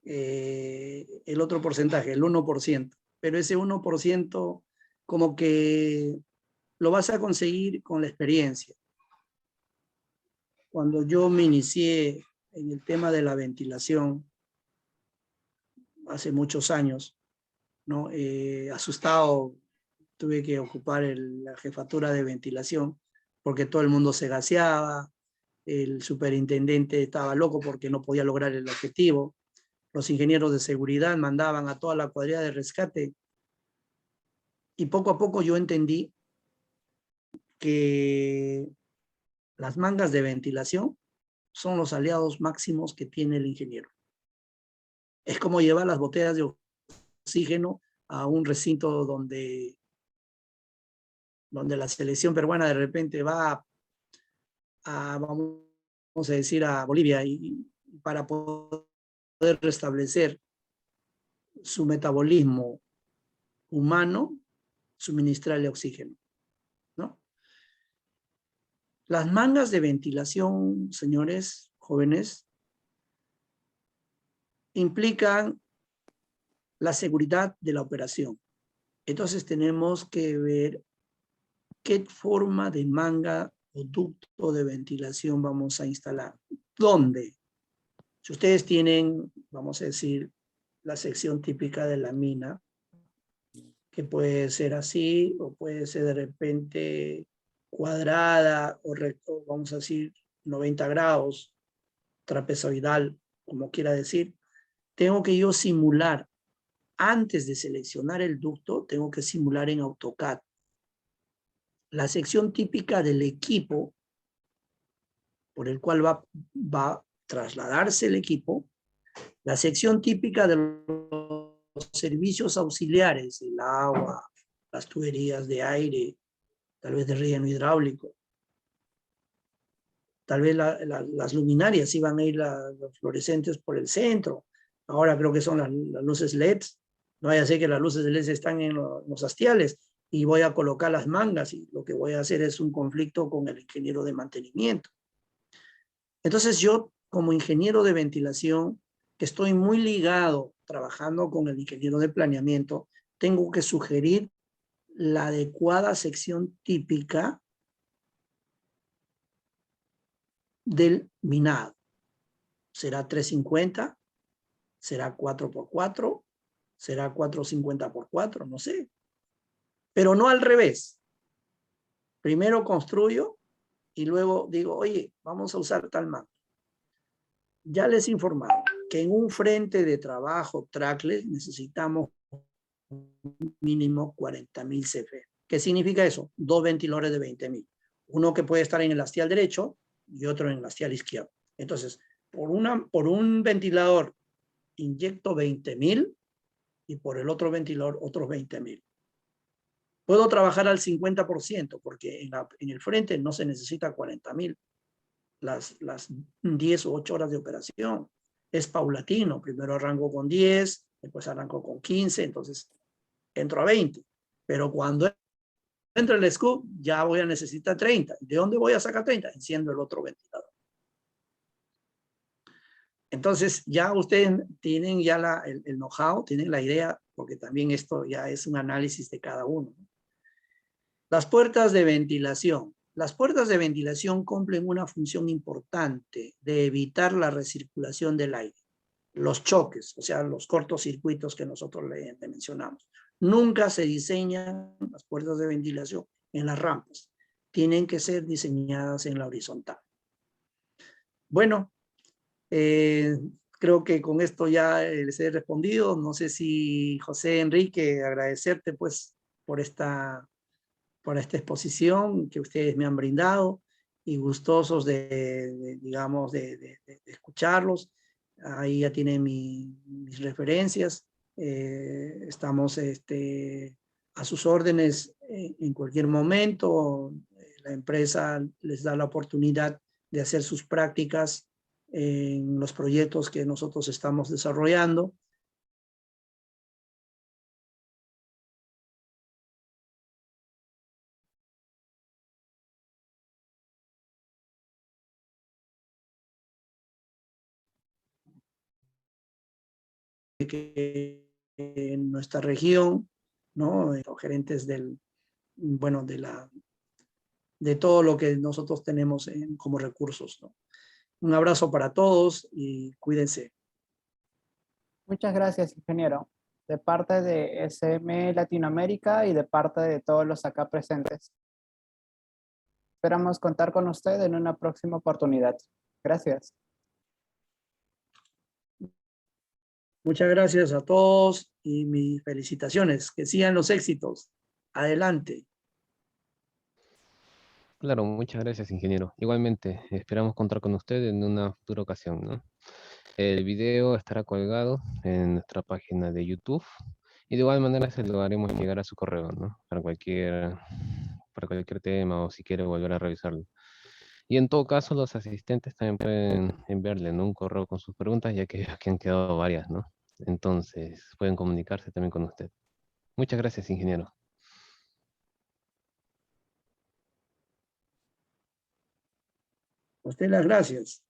el otro porcentaje, el 1%. Pero ese 1% como que lo vas a conseguir con la experiencia. Cuando yo me inicié en el tema de la ventilación, hace muchos años, ¿no? Asustado, tuve que ocupar la jefatura de ventilación porque todo el mundo se gaseaba, el superintendente estaba loco porque no podía lograr el objetivo, los ingenieros de seguridad mandaban a toda la cuadrilla de rescate y poco a poco yo entendí que las mangas de ventilación son los aliados máximos que tiene el ingeniero. Es como llevar las botellas de oxígeno a un recinto donde la selección peruana de repente va vamos a decir, a Bolivia y para poder restablecer su metabolismo humano, suministrarle oxígeno, ¿no? Las mangas de ventilación, señores jóvenes, implican la seguridad de la operación. Entonces tenemos que ver qué forma de manga o ducto de ventilación vamos a instalar. ¿Dónde? Si ustedes tienen, vamos a decir, la sección típica de la mina, que puede ser así, o puede ser de repente cuadrada, o recto, vamos a decir 90 grados, trapezoidal, como quiera decir, tengo que yo simular, antes de seleccionar el ducto, tengo que simular en AutoCAD. La sección típica del equipo, por el cual va a trasladarse el equipo, la sección típica de los servicios auxiliares, el agua, las tuberías de aire, tal vez de relleno hidráulico, tal vez las luminarias iban a ir los fluorescentes por el centro, ahora creo que son las luces LEDs, no vaya a ser que las luces LED están en los hastiales y voy a colocar las mangas y lo que voy a hacer es un conflicto con el ingeniero de mantenimiento. Entonces yo, como ingeniero de ventilación, que estoy muy ligado trabajando con el ingeniero de planeamiento, tengo que sugerir la adecuada sección típica del minado. ¿Será 350? ¿Será 4x4? ¿Será 450x4? No sé. Pero no al revés. Primero construyo y luego digo, oye, vamos a usar tal manga. Ya les he informado que en un frente de trabajo trackless necesitamos mínimo 40.000 CFM. ¿Qué significa eso? 2 ventiladores de 20.000. Uno que puede estar en el hastial derecho y otro en el hastial izquierdo. Entonces, por un ventilador inyecto 20.000 y por el otro ventilador otros 20.000. Puedo trabajar al 50% porque en el frente no se necesita 40.000. Las 10 o 8 horas de operación. Es paulatino. Primero arranco con 10, después arranco con 15, entonces entro a 20. Pero cuando entre el scoop, ya voy a necesitar 30. ¿De dónde voy a sacar 30? Enciendo el otro ventilador. Entonces, ya ustedes tienen ya el know-how, tienen la idea, porque también esto ya es un análisis de cada uno. Las puertas de ventilación. Las puertas de ventilación cumplen una función importante de evitar la recirculación del aire, los choques, o sea, los cortocircuitos que nosotros le mencionamos. Nunca se diseñan las puertas de ventilación en las rampas. Tienen que ser diseñadas en la horizontal. Bueno, creo que con esto ya les he respondido. No sé si José Enrique, agradecerte pues por esta exposición que ustedes me han brindado y gustosos digamos, de escucharlos. Ahí ya tienen mis referencias. Estamos a sus órdenes en cualquier momento. La empresa les da la oportunidad de hacer sus prácticas en los proyectos que nosotros estamos desarrollando. Que en nuestra región, ¿no? Los gerentes bueno, de todo lo que nosotros tenemos como recursos, ¿no? Un abrazo para todos y cuídense.
Muchas gracias, ingeniero. De parte de SM Latinoamérica y de parte de todos los acá presentes. Esperamos contar con usted en una próxima oportunidad. Gracias.
Muchas gracias a todos y mis felicitaciones. Que sigan los éxitos. Adelante.
Claro, muchas gracias, ingeniero. Igualmente, esperamos contar con usted en una futura ocasión, ¿no? El video estará colgado en nuestra página de YouTube y de igual manera se lo haremos llegar a su correo, ¿no? Para cualquier tema o si quiere volver a revisarlo. Y en todo caso, los asistentes también pueden enviarle, ¿no? Un correo con sus preguntas, ya que veo que han quedado varias, ¿no? Entonces, pueden comunicarse también con usted. Muchas gracias, ingeniero.
A usted las gracias.